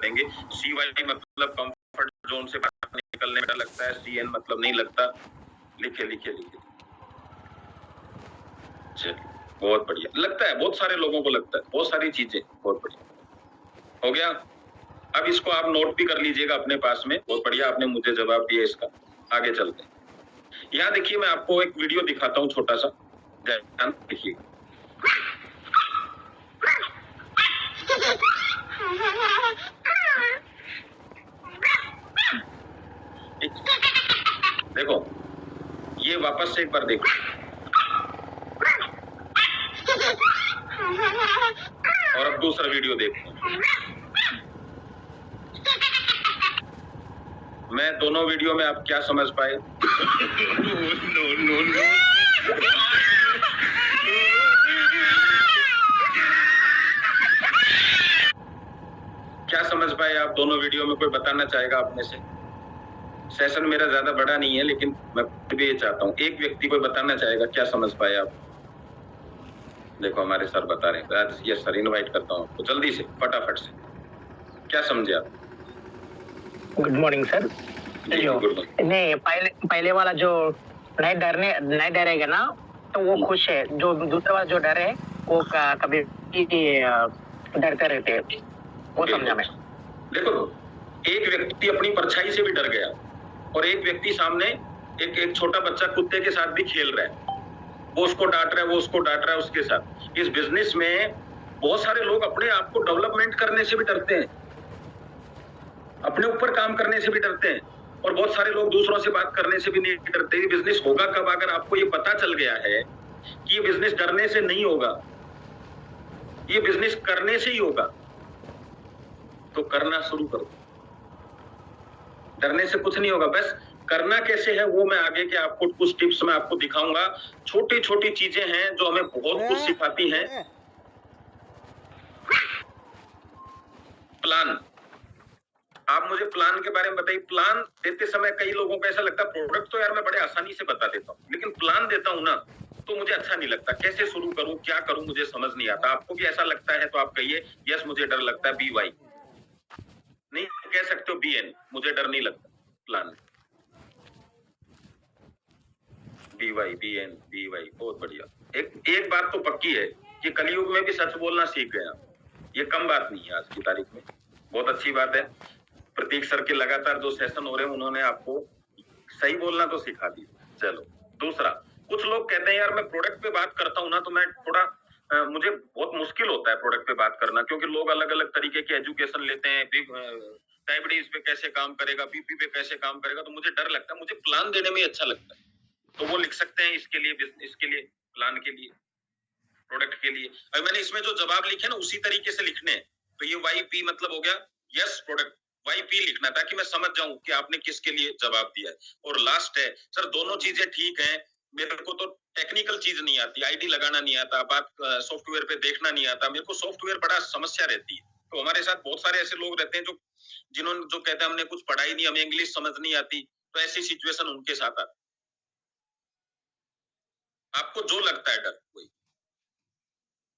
पढ़ेंगे। CY मतलब comfort zone से बाहर निकलने में डर लगता है, CN मतलब नहीं लगता। लिखे लिखे लिखे। चलिए बहुत बढ़िया, लगता है बहुत सारे लोगों को लगता है, बहुत सारी चीजें, बहुत बढ़िया हो गया। अब इसको आप नोट भी कर लीजिएगा अपने पास में। बहुत बढ़िया आपने मुझे जवाब दिया इसका। आगे चलते हैं। यहाँ देखिए मैं आपको एक वीडियो दिखाता हूँ छोटा सा, ध्यान देखिए। देखो ये वापस से एक बार देखो और अब दूसरा वीडियो देखो। मैं दोनों वीडियो में आप क्या समझ पाए? नो। क्या समझ पाए आप दोनों वीडियो में? कोई बताना चाहेगा अपने से? सेशन मेरा ज्यादा बड़ा नहीं है लेकिन मैं भी ये चाहता हूँ एक व्यक्ति कोई बताना चाहेगा क्या समझ पाए आप? देखो हमारे सर बता रहे हैं। आज यस सर, इनवाइट करता हूँ आपको जल्दी से, फटाफट से। क्या समझे आप? Good morning sir. नहीं, पहले वाला जो नहीं डरेगा ना तो वो खुश है, जो दूसरा वाला जो डर है वो कभी डरते रहते हैं, वो समझा मैं। देखो एक व्यक्ति अपनी परछाई से भी डर गया और एक व्यक्ति सामने एक छोटा बच्चा कुत्ते के साथ भी खेल रहा है, वो उसको डांट रहा है, वो उसको डांट रहा है उसके साथ। इस बिजनेस में बहुत सारे लोग अपने आप को डेवलपमेंट करने से भी डरते हैं, अपने ऊपर काम करने से भी डरते हैं और बहुत सारे लोग दूसरों से बात करने से भी नहीं डरते। ये बिजनेस होगा कब? अगर आपको ये पता चल गया है कि ये बिजनेस डरने से नहीं होगा, ये बिजनेस करने से ही होगा, तो करना शुरू करो। डरने से कुछ नहीं होगा, बस करना कैसे है वो मैं आगे के आपको कुछ टिप्स में आपको दिखाऊंगा। छोटी छोटी चीजें हैं जो हमें बहुत कुछ सिखाती हैं। प्लान, आप मुझे प्लान के बारे में बताइए। प्लान देते समय कई लोगों को ऐसा लगता है प्रोडक्ट तो यार मैं बड़े आसानी से बता देता हूँ, लेकिन प्लान देता हूँ ना तो मुझे अच्छा नहीं लगता। कैसे शुरू करूं, क्या करूं, मुझे समझ नहीं आता। आपको भी ऐसा लगता है तो आप कहिए यस मुझे डर लगता है, BY नहीं कह सकते हो, BN मुझे डर नहीं लगता प्लान। BY बहुत बढ़िया। एक बात तो पक्की है कि कलयुग में भी सच बोलना सीख गए आप, ये कम बात नहीं है आज की तारीख में, बहुत अच्छी बात है। प्रतीक सर के लगातार जो सेशन हो रहे हैं उन्होंने आपको सही बोलना तो सिखा दिया। चलो दूसरा, कुछ लोग कहते हैं यार मैं प्रोडक्ट पे बात करता हूँ ना तो मैं थोड़ा मुझे बहुत मुश्किल होता है प्रोडक्ट पे बात करना, क्योंकि लोग अलग अलग तरीके के एजुकेशन लेते हैं। डायबिटीज पे कैसे काम करेगा, BP पे कैसे काम करेगा, तो मुझे डर लगता है। मुझे प्लान देने में अच्छा लगता है, तो वो लिख सकते हैं इसके लिए प्लान के लिए, प्रोडक्ट के लिए। और मैंने इसमें जो जवाब लिखे ना उसी तरीके से लिखने हैं। तो ये YP मतलब हो गया यस प्रोडक्ट, YP लिखना ताकि मैं समझ जाऊं कि आपने किसके लिए जवाब दिया है। और लास्ट है सर दोनों चीजें ठीक हैं, मेरे को तो टेक्निकल चीज नहीं आती, ID लगाना नहीं आता, बात सॉफ्टवेयर पे देखना नहीं आता, मेरे को सॉफ्टवेयर बड़ा समस्या रहती है। तो हमारे साथ बहुत सारे ऐसे लोग रहते हैं जो कहते हैं हमने कुछ पढ़ा ही नहीं, हमें इंग्लिश समझ नहीं आती, तो ऐसी सिचुएशन उनके साथ आती। आपको जो लगता है डर वही।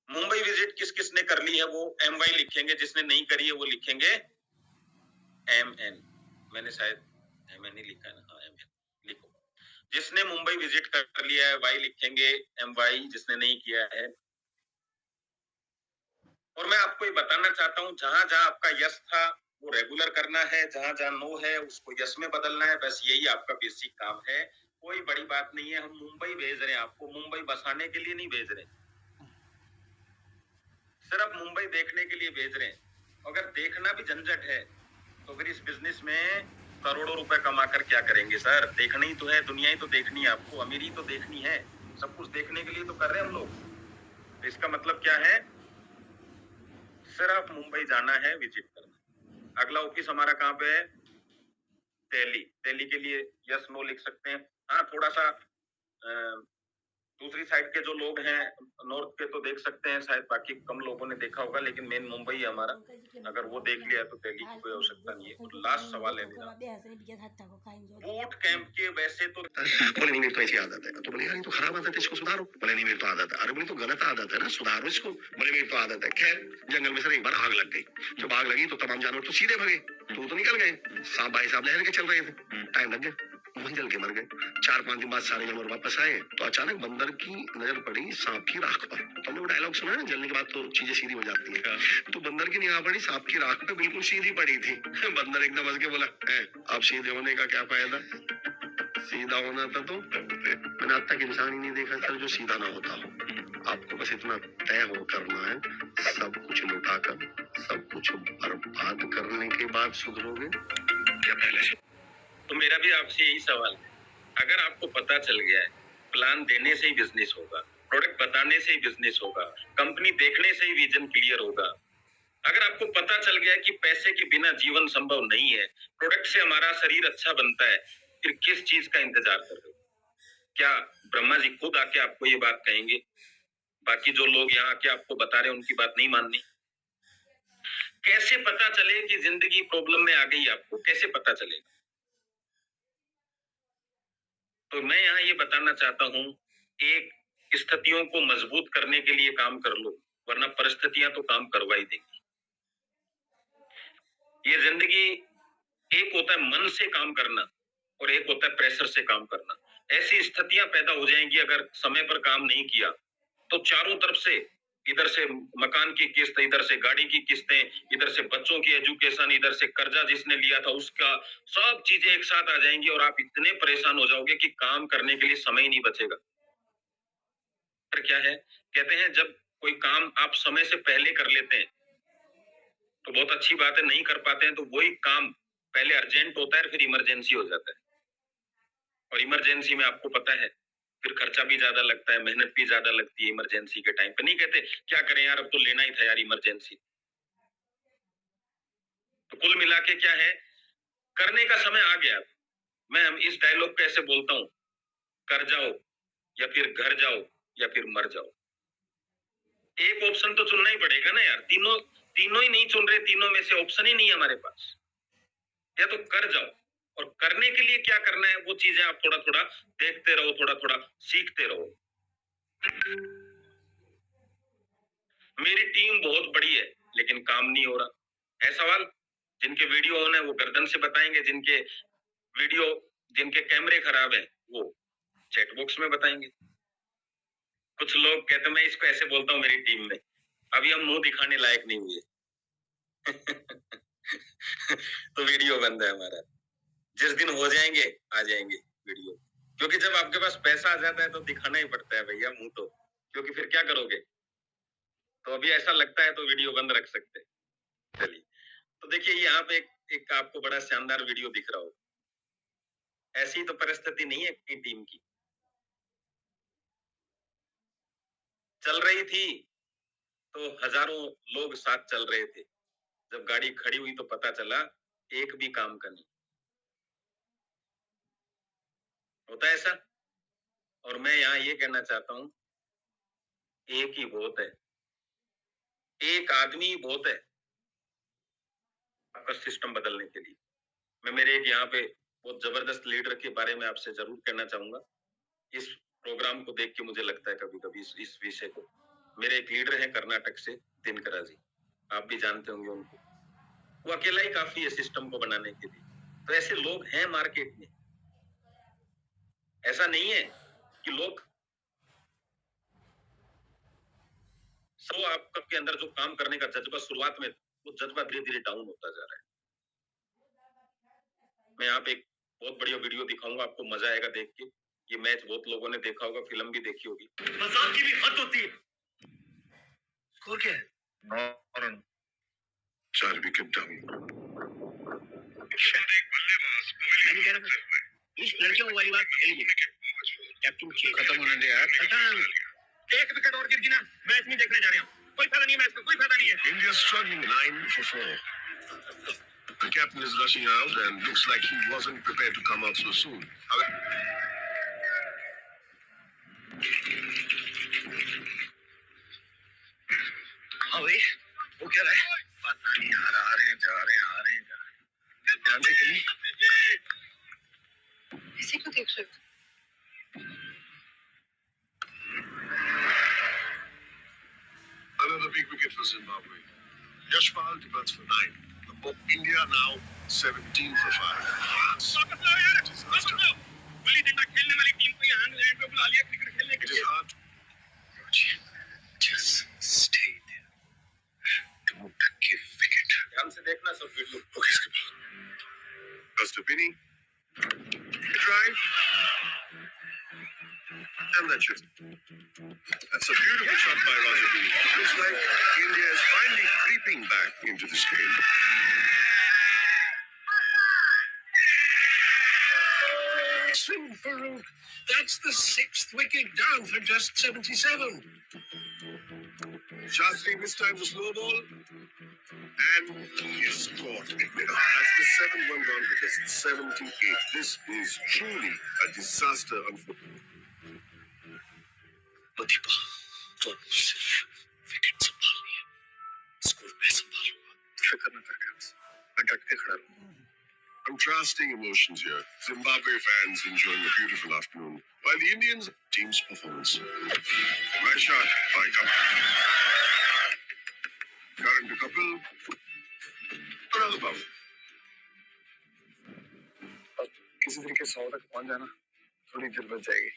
मुंबई विजिट किस किसने कर ली है वो MY लिखेंगे, जिसने नहीं करी है वो लिखेंगे MN। मैंने शायद MN ही लिखा है ना? हाँ MN लिखो। जिसने मुंबई विजिट कर लिया है Y लिखेंगे MY, जिसने नहीं किया है। और मैं आपको ये बताना चाहता हूँ जहां जहां आपका यस था वो रेगुलर करना है, जहां जहां नो है उसको यस में बदलना है, बस यही आपका बेसिक काम है। कोई बड़ी बात नहीं है। हम मुंबई भेज रहे हैं आपको, मुंबई बसाने के लिए नहीं भेज रहे, सिर्फ मुंबई देखने के लिए भेज रहे हैं। अगर देखना भी झंझट है तो फिर इस बिजनेस में करोड़ों रुपए कमा कर क्या करेंगे सर? देखना ही तो है, दुनिया ही तो देखनी है आपको, अमीरी तो देखनी है, सब कुछ देखने के लिए तो कर रहे हैं हम लोग। तो इसका मतलब क्या है? सिर्फ मुंबई जाना है, विजिट करना। अगला ऑफिस हमारा कहाँ पे है? दिल्ली। दिल्ली के लिए यस नो लिख सकते हैं। हाँ थोड़ा सा दूसरी साइड के जो लोग हैं नॉर्थ के तो देख सकते हैं, शायद बाकी कम लोगों ने देखा होगा, लेकिन मेन मुंबई है हमारा। अगर वो देख लिया तो दिल्ली की कोई आवश्यकता नहीं है। और लास्ट सवाल है मेरा, बूट कैंप के वैसे तो बोले नहीं मेरी तो ऐसी आदत है। तो बोले यार ये तो खराब आदत है, इसको सुधारो। बोले नहीं मेरी तो आदत है। अरे बोले तो गलत आदत है ना, सुधारो इसको। बोले मेरी तो आदत है। खैर जंगल में सर एक बार आग लग गई। जब आग लगी तो तमाम जानवर तो सीधे भगे, तो निकल गए। सांप भाई साहब लहर के चल रहे थे, टाइम लग गया, वहीं जल के मर गए। 4-5 दिन बाद सारे जानवर वापस आए तो अचानक बंदर की नजर पड़ी सांप की राख पर। तो हमने वो डायलॉग सुना है ना, जलने के बाद तो चीजें सीधी हो जाती है। तो बंदर की निगाह पड़ी सांप की राख पे, बिल्कुल सीधी पड़ी थी। बंदर एकदम हंस के बोला, अब सीधे होने का क्या फायदा, सीधा होना था तो मैंने आज तक इंसान ही नहीं देखा सर जो सीधा ना होता हो। आपको बस इतना तय हो करना है, सब कुछ लुटाकर सब कुछ बर्बाद करने के बाद सुधरोगे क्या पहले से? तो मेरा भी आपसे यही सवाल है, अगर आपको पता चल गया है प्लान देने से ही बिजनेस होगा, प्रोडक्ट बताने से ही बिजनेस होगा, कंपनी देखने से ही विजन क्लियर होगा, अगर आपको पता चल गया कि पैसे के बिना जीवन संभव नहीं है, प्रोडक्ट से हमारा शरीर अच्छा बनता है, फिर किस चीज का इंतजार कर रहे हो? क्या ब्रह्मा जी खुद आके आपको ये बात कहेंगे? बाकी जो लोग यहाँ आके आपको बता रहे हैं उनकी बात नहीं माननी? कैसे पता चले कि जिंदगी प्रॉब्लम में आ गई? आपको कैसे पता चलेगा? तो मैं यहाँ ये बताना चाहता हूँ, एक स्थितियों को मजबूत करने के लिए काम कर लो, वरना परिस्थितियां तो काम करवा ही देंगी। ये जिंदगी, एक होता है मन से काम करना और एक होता है प्रेशर से काम करना। ऐसी स्थितियां पैदा हो जाएंगी अगर समय पर काम नहीं किया तो चारों तरफ से, इधर से मकान की किस्त, इधर से गाड़ी की किस्तें, इधर से बच्चों की एजुकेशन, इधर से कर्जा जिसने लिया था उसका, सब चीजें एक साथ आ जाएंगी और आप इतने परेशान हो जाओगे कि काम करने के लिए समय ही नहीं बचेगा। पर क्या है, कहते हैं जब कोई काम आप समय से पहले कर लेते हैं तो बहुत अच्छी बात है, नहीं कर पाते हैं तो वही काम पहले अर्जेंट होता है फिर इमरजेंसी हो जाता है। और इमरजेंसी में आपको पता है फिर खर्चा भी ज्यादा लगता है, मेहनत भी ज्यादा लगती है इमरजेंसी के टाइम पे। नहीं कहते क्या करें यार, अब तो लेना ही था यार इमरजेंसी। तो कुल मिला के क्या है, करने का समय आ गया। मैं इस डायलॉग को ऐसे बोलता हूं, कर जाओ या फिर घर जाओ या फिर मर जाओ। एक ऑप्शन तो चुनना ही पड़ेगा ना यार, तीनों तीनों ही नहीं चुन रहे, तीनों में से ऑप्शन ही नहीं है हमारे पास। या तो कर जाओ, और करने के लिए क्या करना है वो चीजें आप थोड़ा थोड़ा देखते रहो, थोड़ा थोड़ा सीखते रहो। मेरी टीम बहुत बड़ी है लेकिन काम नहीं हो रहा है सवाल। जिनके वीडियो ऑन है वो गर्दन से बताएंगे, जिनके वीडियो, जिनके कैमरे खराब है वो चैट बॉक्स में बताएंगे। कुछ लोग कहते हैं, मैं इसको ऐसे बोलता हूँ मेरी टीम में, अभी हम मुंह दिखाने लायक नहीं हुए। तो वीडियो बंद है हमारा, जिस दिन हो जाएंगे आ जाएंगे वीडियो। क्योंकि जब आपके पास पैसा आ जाता है तो दिखाना ही पड़ता है भैया मुंह तो, क्योंकि फिर क्या करोगे। तो अभी ऐसा लगता है तो वीडियो बंद रख सकते हैं। चलिए, तो देखिए यहाँ पे एक आपको बड़ा शानदार वीडियो दिख रहा हो। ऐसी तो परिस्थिति नहीं है अपनी टीम की, चल रही थी तो हजारों लोग साथ चल रहे थे, जब गाड़ी खड़ी हुई तो पता चला एक भी काम का नहीं। होता है ऐसा। और मैं यहाँ ये कहना चाहता हूँ, एक ही बहुत है, एक आदमी बहुत है आपका सिस्टम बदलने के लिए। मैं मेरे एक यहाँ पे बहुत जबरदस्त लीडर के बारे में आपसे जरूर कहना चाहूंगा। इस प्रोग्राम को देख के मुझे लगता है कभी कभी इस विषय को, मेरे एक लीडर है कर्नाटक से, दिनकरा जी, आप भी जानते होंगे उनको। वो अकेला ही काफी है सिस्टम को बनाने के लिए। तो ऐसे लोग हैं मार्केट में। ऐसा नहीं है कि लोग सब, आपके अंदर जो काम करने का जज्बा शुरुआत में, वो जज्बा धीरे धीरे डाउन होता जा रहा है। मैं यहाँ पे एक बहुत बढ़िया वीडियो दिखाऊंगा, आपको मजा आएगा देख के। ये मैच बहुत लोगों ने देखा होगा, फिल्म भी देखी होगी। मजाक की भी हद होती है। स्कोर क्या है? 4 विकेट डाउन। मैंने कह रहा था इस लड़कियों वाली बात कैप्टन खत्म होने दे यार। एक विकेट और गिर गई ना, मैच नहीं देखने जा रहे हैं। कोई फायदा नहीं है मैच का, कोई फायदा नहीं है। India struggling 9 for 4. The captain is rushing out and looks like he wasn't prepared to come out so soon. देख सकते। Another big wicket for Zimbabwe. Yashpal departs for 9. India now 17 for 5. It is hard. Just stay there. Don't give wicket. ध्यान से देखना सब video. Okay, skipper. Astapini. Drive. And that's it. That's a beautiful shot by Roger Bean. Looks like India is finally creeping back into this game. Swing for that's the 6th wicket down for just 77. Shastri mistimes the slow ball and he scored. That's the 7th one gone for just 78. This is truly a disaster. प्रतिभा तो सिर्फ wicket संभालनी है, score मैं संभालूंगा। फिक्र न कर मैं डट के खड़ा रहूंगा। Contrasting emotions here. Zimbabwe fans enjoying a beautiful afternoon, while the Indians team's performance. Nice shot by Kapil. Karan to Kapil. Another ball. किसी तरीके से 100 तक पहुंच जाना थोड़ी देर बच जाएगी।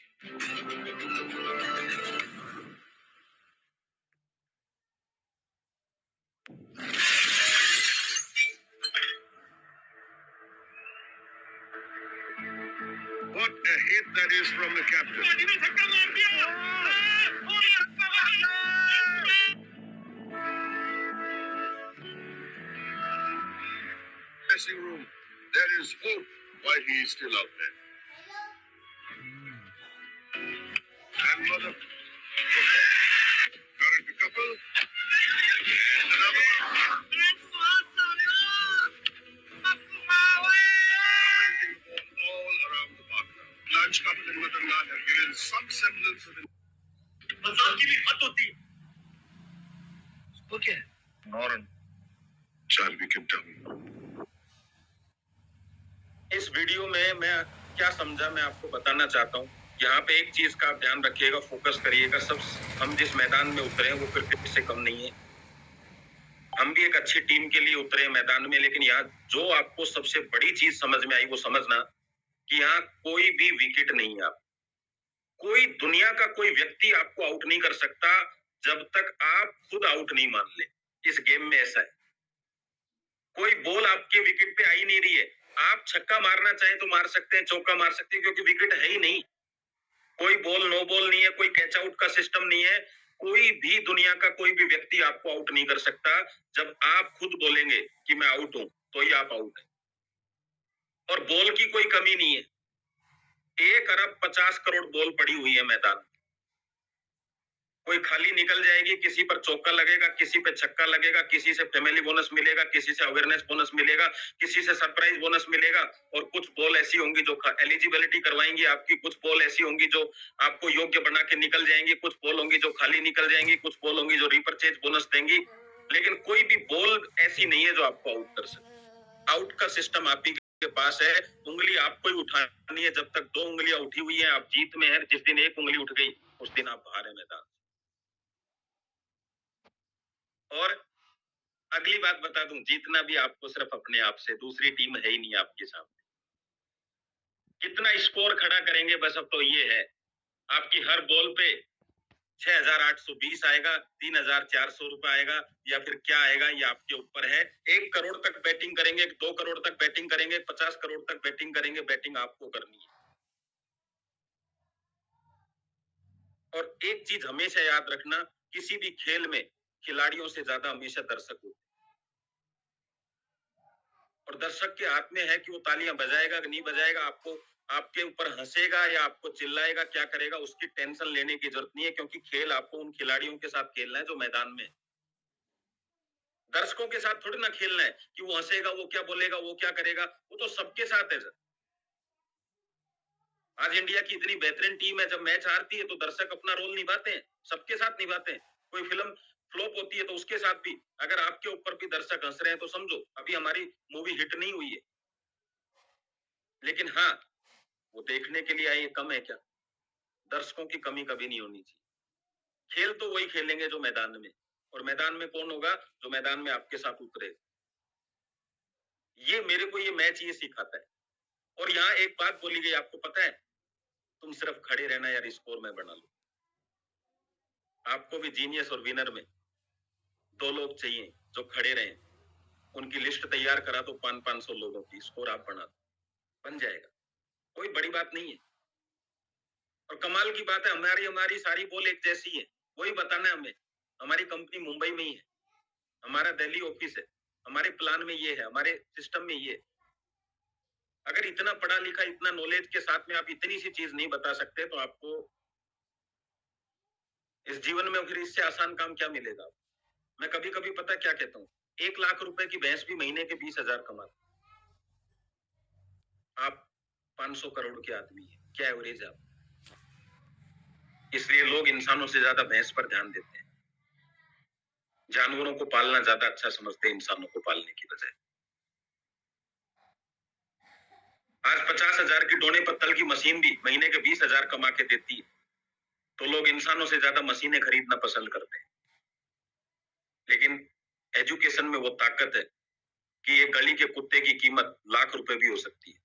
What a hit that is from the captain. Dressing room, there is hope while he is still out there. And another. Current to Kapil. And another. All around the park. Lunch Kapil and Madanlal have given some semblance of Okay. Noran. 4 wicket down. इस video में मैं क्या समझा मैं आपको बताना चाहता हूँ। यहाँ पे एक चीज का आप ध्यान रखिएगा, फोकस करिएगा। सब हम जिस मैदान में उतरे हैं वो क्रिकेट से कम नहीं है। हम भी एक अच्छी टीम के लिए उतरे मैदान में, लेकिन यहाँ जो आपको सबसे बड़ी चीज समझ में आई वो समझना कि यहाँ कोई भी विकेट नहीं है। कोई दुनिया का कोई व्यक्ति आपको आउट नहीं कर सकता जब तक आप खुद आउट नहीं मान ले। इस गेम में ऐसा है, कोई बॉल आपके विकेट पे आई नहीं रही है। आप छक्का मारना चाहें तो मार सकते हैं, चौका मार सकते हैं, क्योंकि विकेट है ही नहीं। कोई बॉल नो बॉल नहीं है, कोई कैच आउट का सिस्टम नहीं है। कोई भी दुनिया का कोई भी व्यक्ति आपको आउट नहीं कर सकता। जब आप खुद बोलेंगे कि मैं आउट हूं तो ही आप आउट हैं। और बॉल की कोई कमी नहीं है। 1 अरब 50 करोड़ बॉल पड़ी हुई है मैदान में। कोई खाली निकल जाएगी, किसी पर चौका लगेगा, किसी पे छक्का लगेगा, किसी से फैमिली बोनस मिलेगा, किसी से अवेयरनेस बोनस मिलेगा, किसी से सरप्राइज बोनस मिलेगा। और कुछ बॉल ऐसी होंगी जो एलिजिबिलिटी करवाएंगी आपकी, कुछ बॉल ऐसी होंगी जो आपको योग्य बना के निकल जाएंगी, कुछ बॉल होंगी जो खाली निकल जाएंगी, कुछ बॉल होंगी जो रिपरचेज बोनस देंगी। लेकिन कोई भी बॉल ऐसी नहीं है जो आपको आउट कर सके। आउट का सिस्टम आप ही के पास है। उंगली आपको ही उठानी है। जब तक 2 उंगलियां उठी हुई है आप जीत में है। जिस दिन 1 उंगली उठ गई उस दिन आप बाहर है मैदान। और अगली बात बता दूं, जीतना भी आपको सिर्फ अपने आप से, दूसरी टीम है ही नहीं आपके सामने। कितना स्कोर खड़ा करेंगे बस अब तो ये है, आपकी हर बॉल पे 6,820 आएगा, 3,400 रुपए आएगा, या फिर क्या आएगा ये आपके ऊपर है। 1 करोड़ तक बैटिंग करेंगे, 2 करोड़ तक बैटिंग करेंगे, 50 करोड़ तक बैटिंग करेंगे, बैटिंग आपको करनी है। और एक चीज हमेशा याद रखना, किसी भी खेल में खिलाड़ियों से ज्यादा हमेशा दर्शक होते हैं। और दर्शक के हाथ में है कि वो तालियां बजाएगा कि नहीं बजाएगा, आपको आपके ऊपर हंसेगा या आपको चिल्लाएगा, क्या करेगा, उसकी टेंशन लेने की जरूरत नहीं है। क्योंकि खेल आपको उन खिलाड़ियों के साथ खेलना है जो मैदान में है। दर्शकों के साथ थोड़ी ना खेलना है कि वो हंसेगा, वो क्या बोलेगा, वो क्या करेगा। वो तो सबके साथ है सर। आज इंडिया की इतनी बेहतरीन टीम है, जब मैच हारती है तो दर्शक अपना रोल निभाते हैं, सबके साथ निभाते हैं। कोई फिल्म फ्लॉप होती है तो उसके साथ भी। अगर आपके ऊपर भी दर्शक हंस रहे हैं तो समझो अभी हमारी मूवी हिट नहीं हुई है। लेकिन हाँ, वो देखने के लिए आए, ये कम है क्या? दर्शकों की कमी कभी नहीं होनी चाहिए। खेल तो वही खेलेंगे जो मैदान में, और मैदान में कौन होगा? जो मैदान में आपके साथ उतरे। ये मेरे को ये मैच ये सिखाता है। और यहाँ एक बात बोली गई, आपको पता है? तुम सिर्फ खड़े रहना यार, स्कोर में बना लो। आपको भी जीनियस और विनर में 2 लोग चाहिए जो खड़े रहें। उनकी लिस्ट तैयार करा दो 500 लोगों की, स्कोर आप बना दो, बन जाएगा। कोई बड़ी बात नहीं है। और कमाल की बात है, हमारी सारी बॉल एक जैसी है, वही बताना है हमें। हमारी कंपनी मुंबई में ही है, हमारा दिल्ली ऑफिस है, हमारे प्लान में ये है, हमारे सिस्टम में ये है। अगर इतना पढ़ा लिखा, इतना नॉलेज के साथ में आप इतनी सी चीज नहीं बता सकते, तो आपको इस जीवन में फिर इससे आसान काम क्या मिलेगा? मैं कभी कभी पता क्या कहता हूँ, 1 लाख रुपए की भैंस भी महीने के 20,000 कमाती। आप 500 करोड़ के आदमी है, क्या एवरेज है आप? इसलिए लोग इंसानों से ज्यादा भैंस पर ध्यान देते हैं, जानवरों को पालना ज्यादा अच्छा समझते हैं इंसानों को पालने की बजाय। आज 50,000 की डोने पत्तल की मशीन भी महीने के 20,000 कमा के देती है, तो लोग इंसानों से ज्यादा मशीनें खरीदना पसंद करते हैं। लेकिन एजुकेशन में वो ताकत है कि एक गली के कुत्ते की कीमत लाख रुपए भी हो सकती है,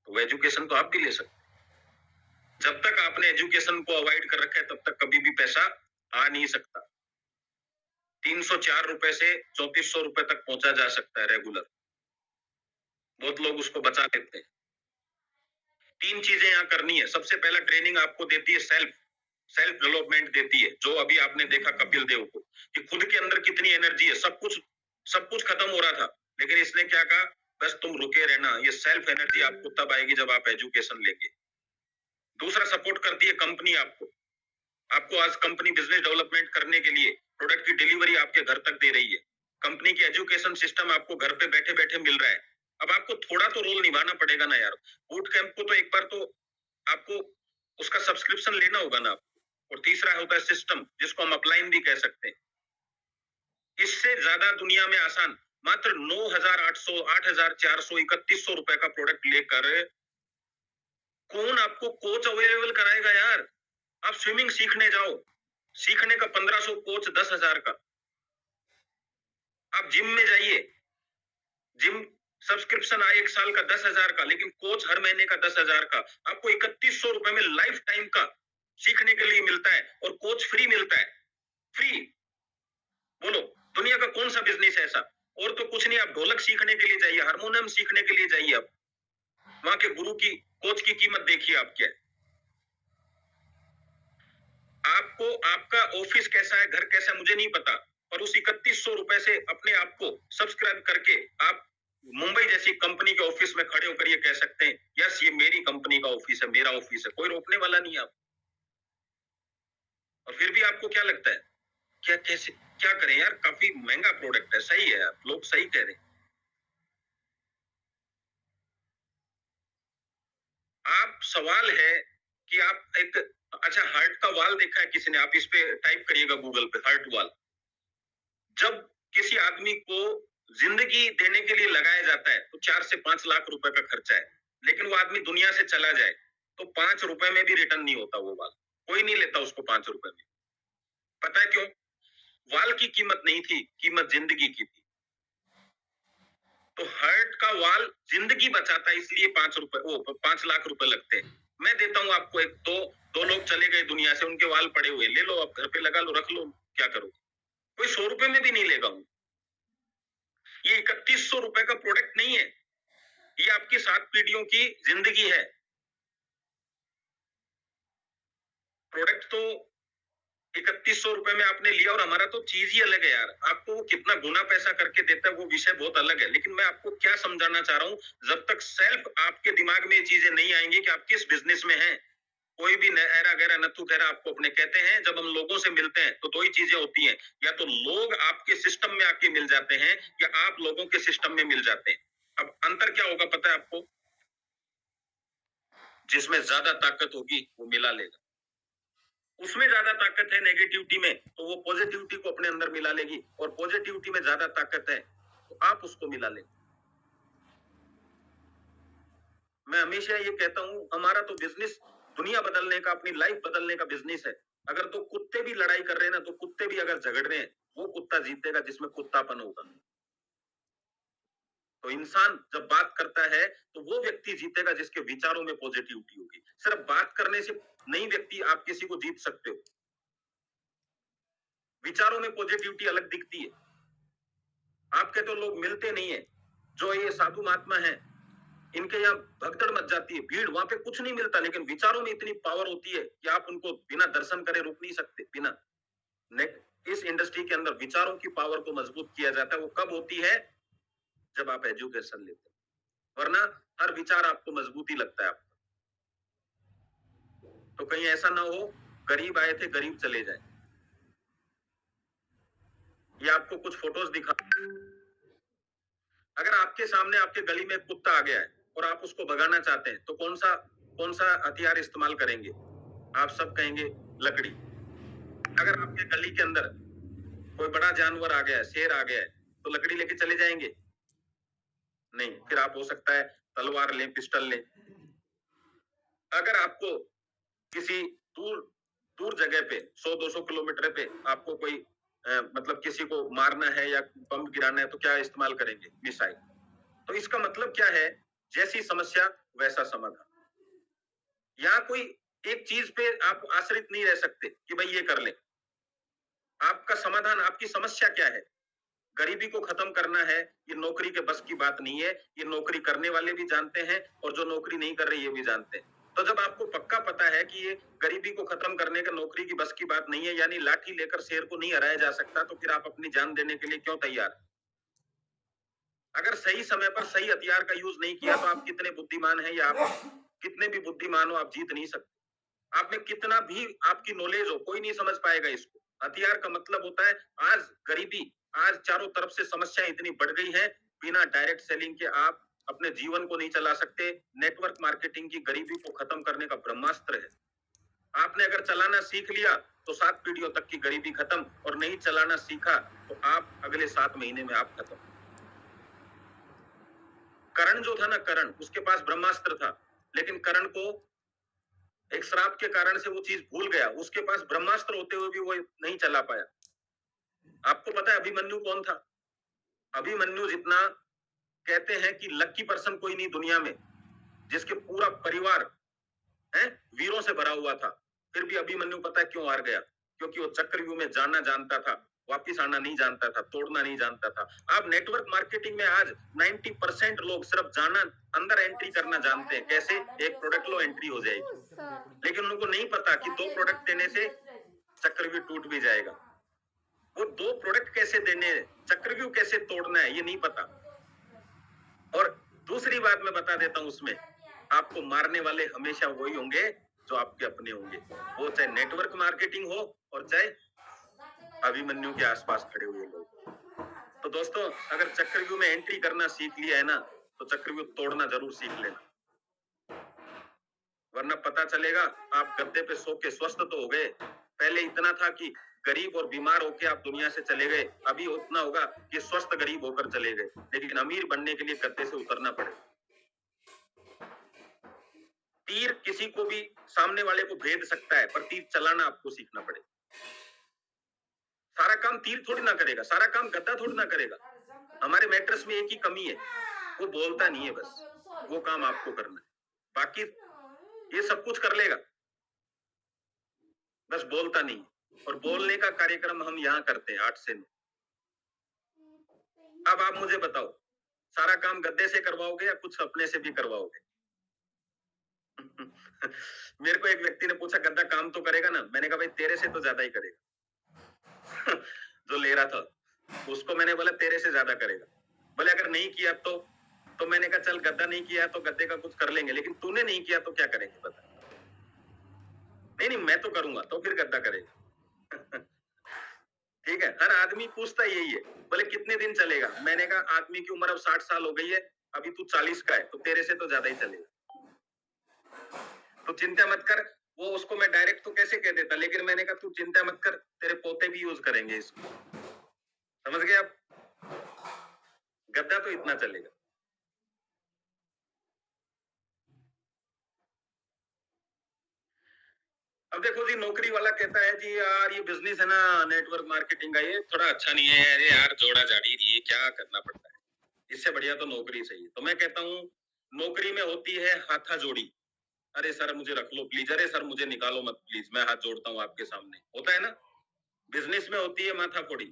तो वो एजुकेशन तो आप भी ले सकते हैं। जब तक आपने एजुकेशन को अवॉइड कर रखा है, तब तक कभी भी पैसा आ नहीं सकता। 304 रुपए से 3400 रुपए तक पहुंचा जा सकता है रेगुलर। बहुत लोग उसको बचा लेते हैं। 3 चीजें यहाँ करनी है। सबसे पहला ट्रेनिंग आपको देती है सेल्फ डेवलपमेंट देती है, जो अभी आपने देखा कपिल देव को, कि खुद के अंदर कितनी एनर्जी है। सब कुछ खत्म हो रहा था, लेकिन इसने क्या कहा? बस तुम रुके रहना, ये सेल्फ एनर्जी आपको तब आएगी जब आप एजुकेशन लेंगे। दूसरा, सपोर्ट करती है कंपनी आपको आज कंपनी बिजनेस डेवलपमेंट करने के लिए प्रोडक्ट की डिलीवरी आपके घर तक दे रही है। कंपनी की एजुकेशन सिस्टम आपको घर पे बैठे बैठे मिल रहा है। अब आपको थोड़ा तो रोल निभाना पड़ेगा ना यार। बूट कैंप को तो एक बार तो आपको उसका सब्सक्रिप्शन लेना होगा ना आपको। और तीसरा होता है सिस्टम, जिसको हम अपलाइन भी कह सकते हैं। इससे ज्यादा दुनिया में आसान मात्र 9,800, 8,400, 3,100 रुपए का प्रोडक्ट लेकर कौन आपको कोच अवेलेबल कराएगा यार? आप स्विमिंग सीखने जाओ, सीखने का 1,500, कोच 10,000 का। आप जिम में जाइए, जिम सब्सक्रिप्शन आए 1 साल का 10,000 का, लेकिन कोच हर महीने का 10,000 का। आपको 3,100 रुपए में लाइफ टाइम का सीखने के लिए मिलता है, और कोच फ्री मिलता है। फ्री। बोलो, दुनिया का कौन सा बिजनेस है ऐसा? और तो कुछ नहीं, आप ढोलक सीखने के लिए जाइए, हारमोनियम सीखने के लिए जाइए, आप वहां के गुरु की, कोच की कीमत देखिए आप क्या है। आपको आपका ऑफिस कैसा है, घर कैसा है, मुझे नहीं पता, पर उस 3,100 रुपए से अपने आप को सब्सक्राइब करके आप मुंबई जैसी कंपनी के ऑफिस में खड़े होकर ये कह सकते हैं, यस ये मेरी कंपनी का ऑफिस है, मेरा ऑफिस है। कोई रोकने वाला नहीं है आप। और फिर भी आपको क्या लगता है, क्या करें यार? काफी महंगा प्रोडक्ट है। सही है, आप लोग सही कह रहे हैं। आप सवाल है कि आप एक अच्छा हार्ट का वाल देखा है किसी ने? आप इस पे टाइप करिएगा गूगल पे, हार्ट वाल। जब किसी आदमी को जिंदगी देने के लिए लगाया जाता है तो 4 से 5 लाख रुपए का खर्चा है, लेकिन वो आदमी दुनिया से चला जाए तो 5 रुपए में भी रिटर्न नहीं होता वो वाल। कोई नहीं लेता उसको 5 रुपए में। पता है क्यों? वाल की कीमत नहीं थी, कीमत जिंदगी की थी। तो हार्ट का वाल जिंदगी बचाता है, इसलिए 5 लाख रुपए लगते हैं। मैं देता हूं आपको दो लोग चले गए दुनिया से, उनके वाल पड़े हुए, ले लो, आप घर पे लगा लो, रख लो, क्या करोगे? कोई 100 रुपए में भी नहीं लेगा हूं। ये 3,100 रुपए का प्रोडक्ट नहीं है, ये आपकी 7 पीढ़ियों की जिंदगी है। प्रोडक्ट तो 3,100 रुपए में आपने लिया, और हमारा तो चीज ही अलग है यार। आपको वो कितना गुना पैसा करके देता है वो विषय बहुत अलग है, लेकिन मैं आपको क्या समझाना चाह रहा हूं, जब तक सेल्फ आपके दिमाग में ये चीजें नहीं आएंगी कि आप किस बिजनेस में हैं। कोई भी ऐरा गैरा नथु खैरा आपको अपने कहते हैं, जब हम लोगों से मिलते हैं तो 2 ही चीजें होती हैं, या तो लोग आपके सिस्टम में आके मिल जाते हैं, या आप लोगों के सिस्टम में मिल जाते हैं। अब अंतर क्या होगा पता है आपको? जिसमें ज्यादा ताकत होगी वो मिला लेगा। उसमें ज्यादा ताकत है नेगेटिविटी में, तो वो पॉजिटिविटी को अपने अंदर मिला लेगी, और पॉजिटिविटी में ज्यादा ताकत है तो आप उसको मिला लेंगे। मैं हमेशा ये कहता हूं, हमारा तो बिजनेस दुनिया बदलने का, अपनी लाइफ बदलने का बिजनेस है। अगर दो कुत्ते भी लड़ाई कर रहे हैं ना, तो कुत्ते भी अगर झगड़ रहे हैं, वो कुत्ता जीतेगा जिसमें कुत्तापन होगा। तो इंसान जब बात करता है तो वो व्यक्ति जीतेगा जिसके विचारों में पॉजिटिविटी होगी। सिर्फ बात करने से नहीं व्यक्ति आप किसी को जीत सकते हो, विचारों में पॉजिटिविटी अलग दिखती है। आपके तो लोग मिलते नहीं है, जो ये साधु महात्मा है, इनके यहाँ भगदड़ मच जाती है, भीड़, वहां पे कुछ नहीं मिलता, लेकिन विचारों में इतनी पावर होती है कि आप उनको बिना दर्शन करे रोक नहीं सकते। बिना इस इंडस्ट्री के अंदर विचारों की पावर को मजबूत किया जाता है। वो कब होती है? जब आप एजुकेशन लेते हैं, वरना हर विचार आपको मजबूती लगता है आपका। तो कहीं ऐसा ना हो गरीब आए थे गरीब चले जाए। ये आपको कुछ फोटोज दिखा, अगर आपके सामने आपके गली में एक कुत्ता आ गया है और आप उसको भगाना चाहते हैं, तो कौन सा हथियार इस्तेमाल करेंगे? आप सब कहेंगे लकड़ी। अगर आपके गली के अंदर कोई बड़ा जानवर आ गया है, शेर आ गया है, तो लकड़ी लेके चले जाएंगे? नहीं, फिर आप हो सकता है तलवार लें, पिस्टल लें। अगर आपको किसी दूर दूर जगह पे 100-200 किलोमीटर पे आपको कोई मतलब किसी को मारना है या बम गिराना है, तो क्या इस्तेमाल करेंगे? मिसाइल। तो इसका मतलब क्या है? जैसी समस्या वैसा समाधान। यहाँ कोई एक चीज पे आप आश्रित नहीं रह सकते कि भाई ये कर ले। आपका समाधान, आपकी समस्या क्या है? गरीबी को खत्म करना है, ये नौकरी के बस की बात नहीं है। ये नौकरी करने वाले भी जानते हैं और जो नौकरी नहीं कर रहे ये भी जानते हैं। तो जब आपको पक्का पता है कि ये गरीबी को खत्म करने का नौकरी की बस की बात नहीं है, यानी लाठी लेकर शेर को नहीं हराया जा सकता, तो फिर आप अपनी जान देने के लिए क्यों तैयार? अगर सही समय पर सही हथियार का यूज नहीं किया तो आप कितने बुद्धिमान हैं या आप कितने भी बुद्धिमान हो, आप जीत नहीं सकते। आप में कितना भी आपकी नॉलेज हो, कोई नहीं समझ पाएगा इसको। हथियार का मतलब होता है, आज गरीबी, आज चारों तरफ से समस्या इतनी बढ़ गई है, बिना डायरेक्ट सेलिंग के आप अपने जीवन को नहीं चला सकते। नेटवर्क मार्केटिंग की गरीबी को खत्म करने का ब्रह्मास्त्र है। आपने अगर चलाना सीख लिया तो 7 पीढ़ियों तक की गरीबी खत्म, और नहीं चलाना सीखा तो आप अगले 7 महीने में आप खत्म। करण जो था ना, करण, उसके पास ब्रह्मास्त्र था, लेकिन करण को एक श्राप के कारण से वो चीज भूल गया। उसके पास ब्रह्मास्त्र होते हुए भी वो नहीं चला पाया। आपको पता है अभिमन्यु कौन था? अभिमन्यु जितना कहते हैं कि लकी पर्सन कोई नहीं दुनिया में, जिसके पूरा परिवार है वीरों से भरा हुआ था, फिर भी अभिमन्यु पता है क्यों हार गया? क्योंकि वो चक्रव्यूह में जाना जानता था, वापिस आना नहीं जानता था, तोड़ना नहीं जानता था। आप नेटवर्क मार्केटिंग में आज 90% लोग सिर्फ जाना, अंदर एंट्री करना जानते हैं। कैसे? एक प्रोडक्ट लो, एंट्री हो जाएगी, लेकिन उनको नहीं पता कि 2 प्रोडक्ट देने से चक्रव्यूह टूट भी जाएगा। वो 2 प्रोडक्ट कैसे देने, चक्रव्यूह कैसे तोड़ना है, ये नहीं पता। और दूसरी बात मैं बता देता हूं, उसमें आपको मारने वाले हमेशा वही होंगे जो आपके अपने होंगे, वो चाहे नेटवर्क मार्केटिंग हो और चाहे अभिमन्यु के आसपास खड़े हुए लोग। तो दोस्तों, अगर चक्रव्यूह में एंट्री करना सीख लिया है ना, तो चक्रव्यूह तोड़ना जरूर सीख लेना, वरना पता चलेगा आप गद्दे पे सो के स्वस्थ तो हो गए। पहले इतना था कि गरीब और बीमार होकर आप दुनिया से चले गए, अभी उतना होगा कि स्वस्थ गरीब होकर चले गए। लेकिन अमीर बनने के लिए गद्दे से उतरना पड़ेगा। तीर किसी को भी, सामने वाले को भेद सकता है, पर तीर चलाना आपको सीखना पड़ेगा। सारा काम तीर थोड़ी ना करेगा, सारा काम गद्दा थोड़ी ना करेगा। हमारे मैट्रेस में एक ही कमी है, वो बोलता नहीं है, बस वो काम आपको करना है। बाकी ये सब कुछ कर लेगा, बस बोलता नहीं। और बोलने का कार्यक्रम हम यहाँ करते हैं 8 से 9। अब आप मुझे बताओ, सारा काम गद्दे से करवाओगे या कुछ अपने से भी करवाओगे? मेरे को एक व्यक्ति ने पूछा, गद्दा काम तो करेगा ना? मैंने कहा भाई तेरे से तो ज्यादा ही करेगा। जो ले रहा था उसको मैंने बोला तेरे से ज्यादा करेगा। बोले अगर नहीं किया तो मैंने कहा चल, गद्दा नहीं किया तो गद्दे का कुछ कर लेंगे, लेकिन तूने नहीं किया तो क्या करेंगे बता? नहीं, मैं तो करूंगा, तो फिर गद्दा करेगा। ठीक है, हर आदमी पूछता यही है, बोले कितने दिन चलेगा? मैंने कहा आदमी की उम्र अब 60 साल हो गई है, अभी तू 40 का है, तो तेरे से तो ज्यादा ही चलेगा। तो चिंता मत कर। वो उसको मैं डायरेक्ट तो कैसे कह देता, लेकिन मैंने कहा तू चिंता मत कर, तेरे पोते भी यूज करेंगे इसको। समझ गए आप? गद्दा तो इतना चलेगा। अब देखो जी, नौकरी वाला कहता है जी यार ये बिजनेस है ना, नेटवर्क मार्केटिंग का, ये थोड़ा अच्छा नहीं है यार, जोड़ा जाड़ी, ये क्या करना पड़ता है, इससे बढ़िया तो नौकरी सही है। तो मैं कहता हूँ नौकरी में होती है हाथा जोड़ी, अरे सर मुझे रख लो प्लीज, अरे सर मुझे निकालो मत प्लीज, मैं हाथ जोड़ता हूँ आपके सामने, होता है ना। बिजनेस में होती है माथा फोड़ी,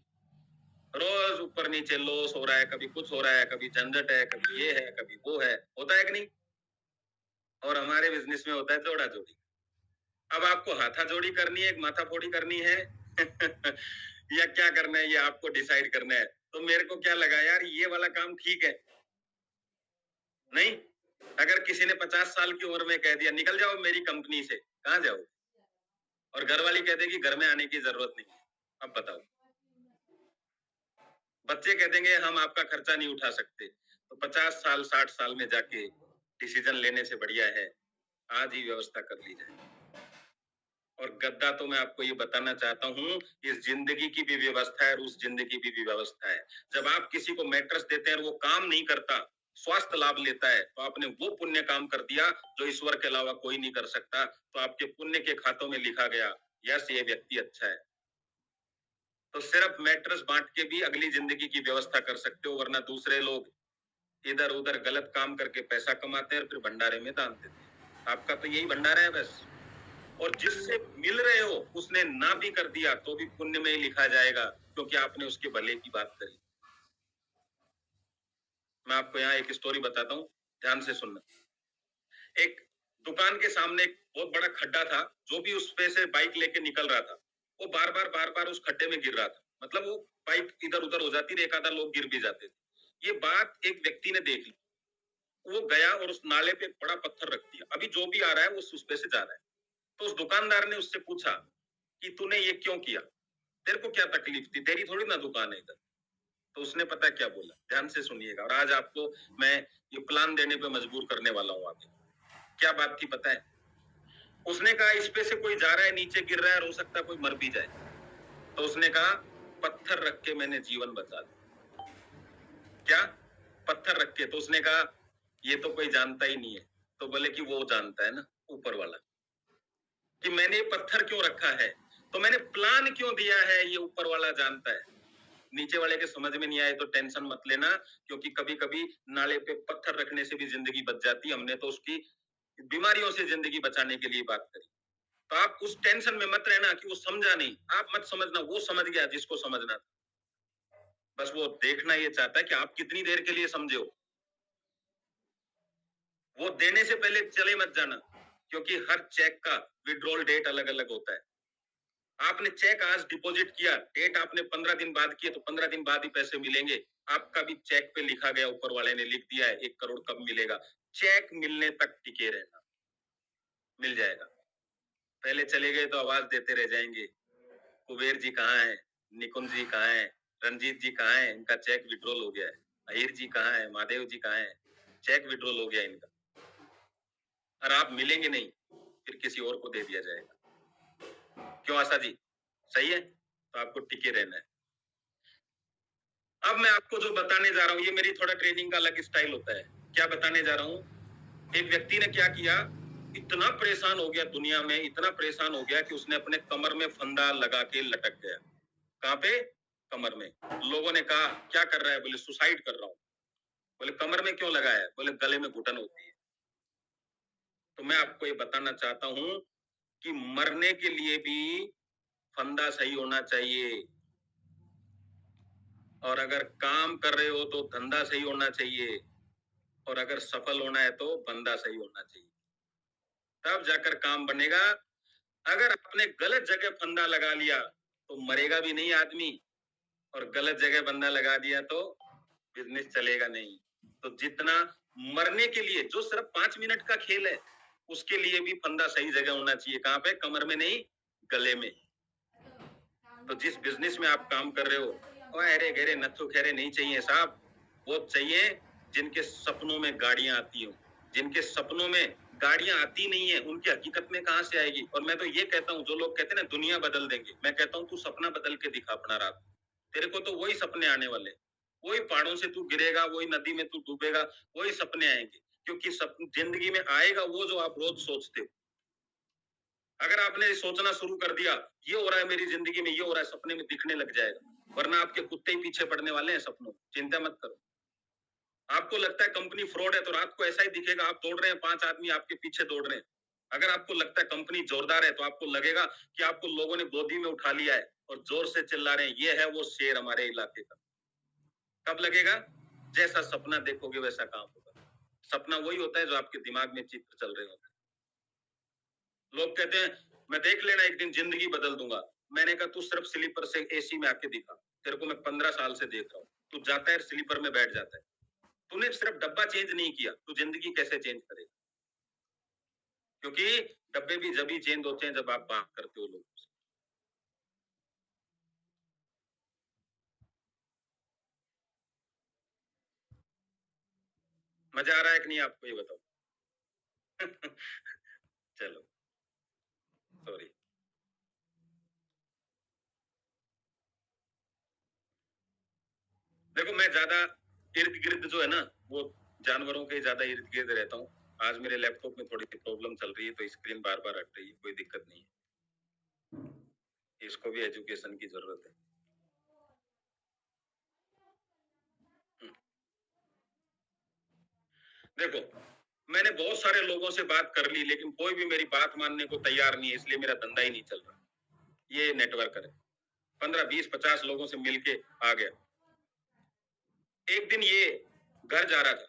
रोज ऊपर नीचे लॉस हो रहा है, कभी कुछ हो रहा है, कभी झंझट है, कभी ये है, कभी वो है, होता है कि नहीं। और हमारे बिजनेस में होता है जोड़ा जोड़ी। अब आपको हाथा जोड़ी करनी है, एक माथा फोड़ी करनी है या क्या करना है, ये आपको डिसाइड करना है। तो मेरे को क्या लगा यार, ये वाला काम ठीक है नहीं। अगर किसी ने 50 साल की उम्र में कह दिया निकल जाओ मेरी कंपनी से, कहां जाओ, और घर वाली कह देगी घर में आने की जरूरत नहीं है, अब बताओ। बच्चे कह देंगे हम आपका खर्चा नहीं उठा सकते, तो 50 साल 60 साल में जाके डिसीजन लेने से बढ़िया है आज ही व्यवस्था कर ली जाए। और गद्दा तो मैं आपको ये बताना चाहता हूँ, इस जिंदगी की भी व्यवस्था है और उस जिंदगी की भी व्यवस्था है। जब आप किसी को मैट्रेस देते हैं और वो काम नहीं करता, स्वास्थ्य लाभ लेता है, तो आपने वो पुण्य काम कर दिया जो ईश्वर के अलावा कोई नहीं कर सकता। तो आपके पुण्य के खातों में लिखा गया यस ये व्यक्ति अच्छा है। तो सिर्फ मैट्रेस बांट के भी अगली जिंदगी की व्यवस्था कर सकते हो, वरना दूसरे लोग इधर उधर गलत काम करके पैसा कमाते हैं और फिर भंडारे में दान देते हैं। आपका तो यही भंडारा है बस। और जिससे मिल रहे हो उसने ना भी कर दिया तो भी पुण्य में ही लिखा जाएगा, क्योंकि आपने उसके भले की बात करी। मैं आपको यहाँ एक स्टोरी बताता हूँ, ध्यान से सुनना। एक दुकान के सामने एक बहुत बड़ा खड्डा था, जो भी उस पे से बाइक लेके निकल रहा था वो बार बार उस खड्डे में गिर रहा था। मतलब वो बाइक इधर उधर हो जाती, एक आधा लोग गिर भी जाते थे। ये बात एक व्यक्ति ने देख ली, वो गया और उस नाले पे बड़ा पत्थर रख दिया। अभी जो भी आ रहा है वो उस पे से जा रहा है। तो उस दुकानदार ने उससे पूछा कि तूने ये क्यों किया, तेरे को क्या तकलीफ थी, तेरी थोड़ी ना दुकान है इधर। तो उसने पता क्या बोला, ध्यान से सुनिएगा, और आज आपको मैं ये प्लान देने पे मजबूर करने वाला हूँ आगे। क्या बात थी पता है, उसने कहा इस पे से कोई जा रहा है, नीचे गिर रहा है, हो सकता है कोई मर भी जाए। तो उसने कहा पत्थर रख के मैंने जीवन बचा लिया। क्या, पत्थर रख के। तो उसने कहा ये तो कोई जानता ही नहीं है। तो बोले कि वो जानता है ना, ऊपर वाला, कि मैंने ये पत्थर क्यों रखा है, तो मैंने प्लान क्यों दिया है, ये ऊपर वाला जानता है। नीचे वाले के समझ में नहीं आए तो टेंशन मत लेना, क्योंकि कभी कभी नाले पे पत्थर रखने से भी जिंदगी बच जाती। हमने तो उसकी बीमारियों से जिंदगी बचाने के लिए बात करी। तो आप उस टेंशन में मत रहना कि वो समझा नहीं, आप मत समझना, वो समझ गया जिसको समझना था। बस वो देखना ये चाहता है कि आप कितनी देर के लिए समझे हो। वो देने से पहले चले मत जाना, क्योंकि हर चेक का विड्रॉल डेट अलग अलग होता है। आपने चेक आज डिपॉजिट किया, डेट आपने 15 दिन बाद की है, तो 15 दिन बाद ही पैसे मिलेंगे। आपका भी चेक पे लिखा गया, ऊपर वाले ने लिख दिया है 1 करोड़ कब मिलेगा। चेक मिलने तक टिके रहना, मिल जाएगा। पहले चले गए तो आवाज देते रह जाएंगे, कुबेर जी कहाँ है, निकुंज जी कहाँ है, रंजीत जी कहाँ है, इनका चेक विड्रॉल हो गया है। अहिर जी कहाँ है, महादेव जी कहाँ है, चेक विड्रॉल हो गया इनका। और आप मिलेंगे नहीं, फिर किसी और को दे दिया जाएगा। क्यों आशा जी, सही है? तो आपको टिके रहना है। अब मैं आपको जो बताने जा रहा हूँ, ये मेरी थोड़ा ट्रेनिंग का अलग स्टाइल होता है। क्या बताने जा रहा हूँ, एक व्यक्ति ने क्या किया, इतना परेशान हो गया दुनिया में, इतना परेशान हो गया कि उसने अपने कमर में फंदा लगा के लटक गया। कहाँ पे? कमर में। लोगों ने कहा क्या कर रहा है, बोले सुसाइड कर रहा हूँ। बोले कमर में क्यों लगाया है, बोले गले में घुटन होती है। तो मैं आपको ये बताना चाहता हूँ कि मरने के लिए भी फंदा सही होना चाहिए, और अगर काम कर रहे हो तो धंधा सही होना चाहिए, और अगर सफल होना है तो बंदा सही होना चाहिए, तब जाकर काम बनेगा। अगर आपने गलत जगह फंदा लगा लिया तो मरेगा भी नहीं आदमी, और गलत जगह बंदा लगा दिया तो बिजनेस चलेगा नहीं। तो जितना मरने के लिए जो सिर्फ 5 मिनट का खेल है, उसके लिए भी फंदा सही जगह होना चाहिए। कहाँ पे? कमर में नहीं, गले में। तो जिस बिजनेस में आप काम कर रहे हो, अरे गहरे नथु खैरे नहीं चाहिए साहब, वो चाहिए जिनके सपनों में गाड़ियां आती हो। जिनके सपनों में गाड़ियां आती नहीं है, उनकी हकीकत में कहां से आएगी। और मैं तो ये कहता हूँ, जो लोग कहते हैं ना दुनिया बदल देंगे, मैं कहता हूँ तू सपना बदल के दिखा अपना रात। तेरे को तो वही सपने आने वाले, वही पहाड़ों से तू गिरेगा, वही नदी में तू डूबेगा, वही सपने आएंगे। क्योंकि जिंदगी में आएगा वो जो आप रोज सोचते हो। अगर आपने सोचना शुरू कर दिया ये हो रहा है मेरी जिंदगी में, ये हो रहा है, सपने में दिखने लग जाएगा, वरना आपके कुत्ते ही पीछे पड़ने वाले हैं सपनों, चिंता मत करो। आपको लगता है कंपनी फ्रॉड है तो रात को ऐसा ही दिखेगा, आप दौड़ रहे हैं, 5 आदमी आपके पीछे दौड़ रहे हैं। अगर आपको लगता है कंपनी जोरदार है तो आपको लगेगा कि आपको लोगों ने गोदी में उठा लिया है और जोर से चिल्ला रहे हैं, ये है वो शेर हमारे इलाके का। कब लगेगा? जैसा सपना देखोगे वैसा काम होगा। सपना वही होता है जो आपके दिमाग में चित्र चल रहे होते हैं। लोग कहते हैं मैं देख लेना एक दिन जिंदगी बदल दूंगा। मैंने कहा तू सिर्फ स्लीपर से एसी में आके दिखा, तेरे को मैं 15 साल से देख रहा हूँ। तू जाता है स्लीपर में बैठ जाता है, तूने सिर्फ डब्बा चेंज नहीं किया, तू जिंदगी कैसे चेंज करेगा? क्योंकि डब्बे भी जब ही चेंज होते हैं जब आप बात करते हो लोगों से। मजा आ रहा है कि नहीं आपको, ये बताओ। चलो सॉरी। देखो मैं ज्यादा इर्द गिर्द जो है ना वो जानवरों के ज्यादा इर्द गिर्द रहता हूँ। आज मेरे लैपटॉप में थोड़ी सी प्रॉब्लम चल रही है तो स्क्रीन बार बार हट रही है, कोई दिक्कत नहीं है, इसको भी एजुकेशन की जरूरत है। देखो मैंने बहुत सारे लोगों से बात कर ली लेकिन कोई भी मेरी बात मानने को तैयार नहीं है, इसलिए मेरा धंधा ही नहीं चल रहा। ये नेटवर्क है, 15 20 50 लोगों से मिलके आ गया। एक दिन ये घर जा रहा था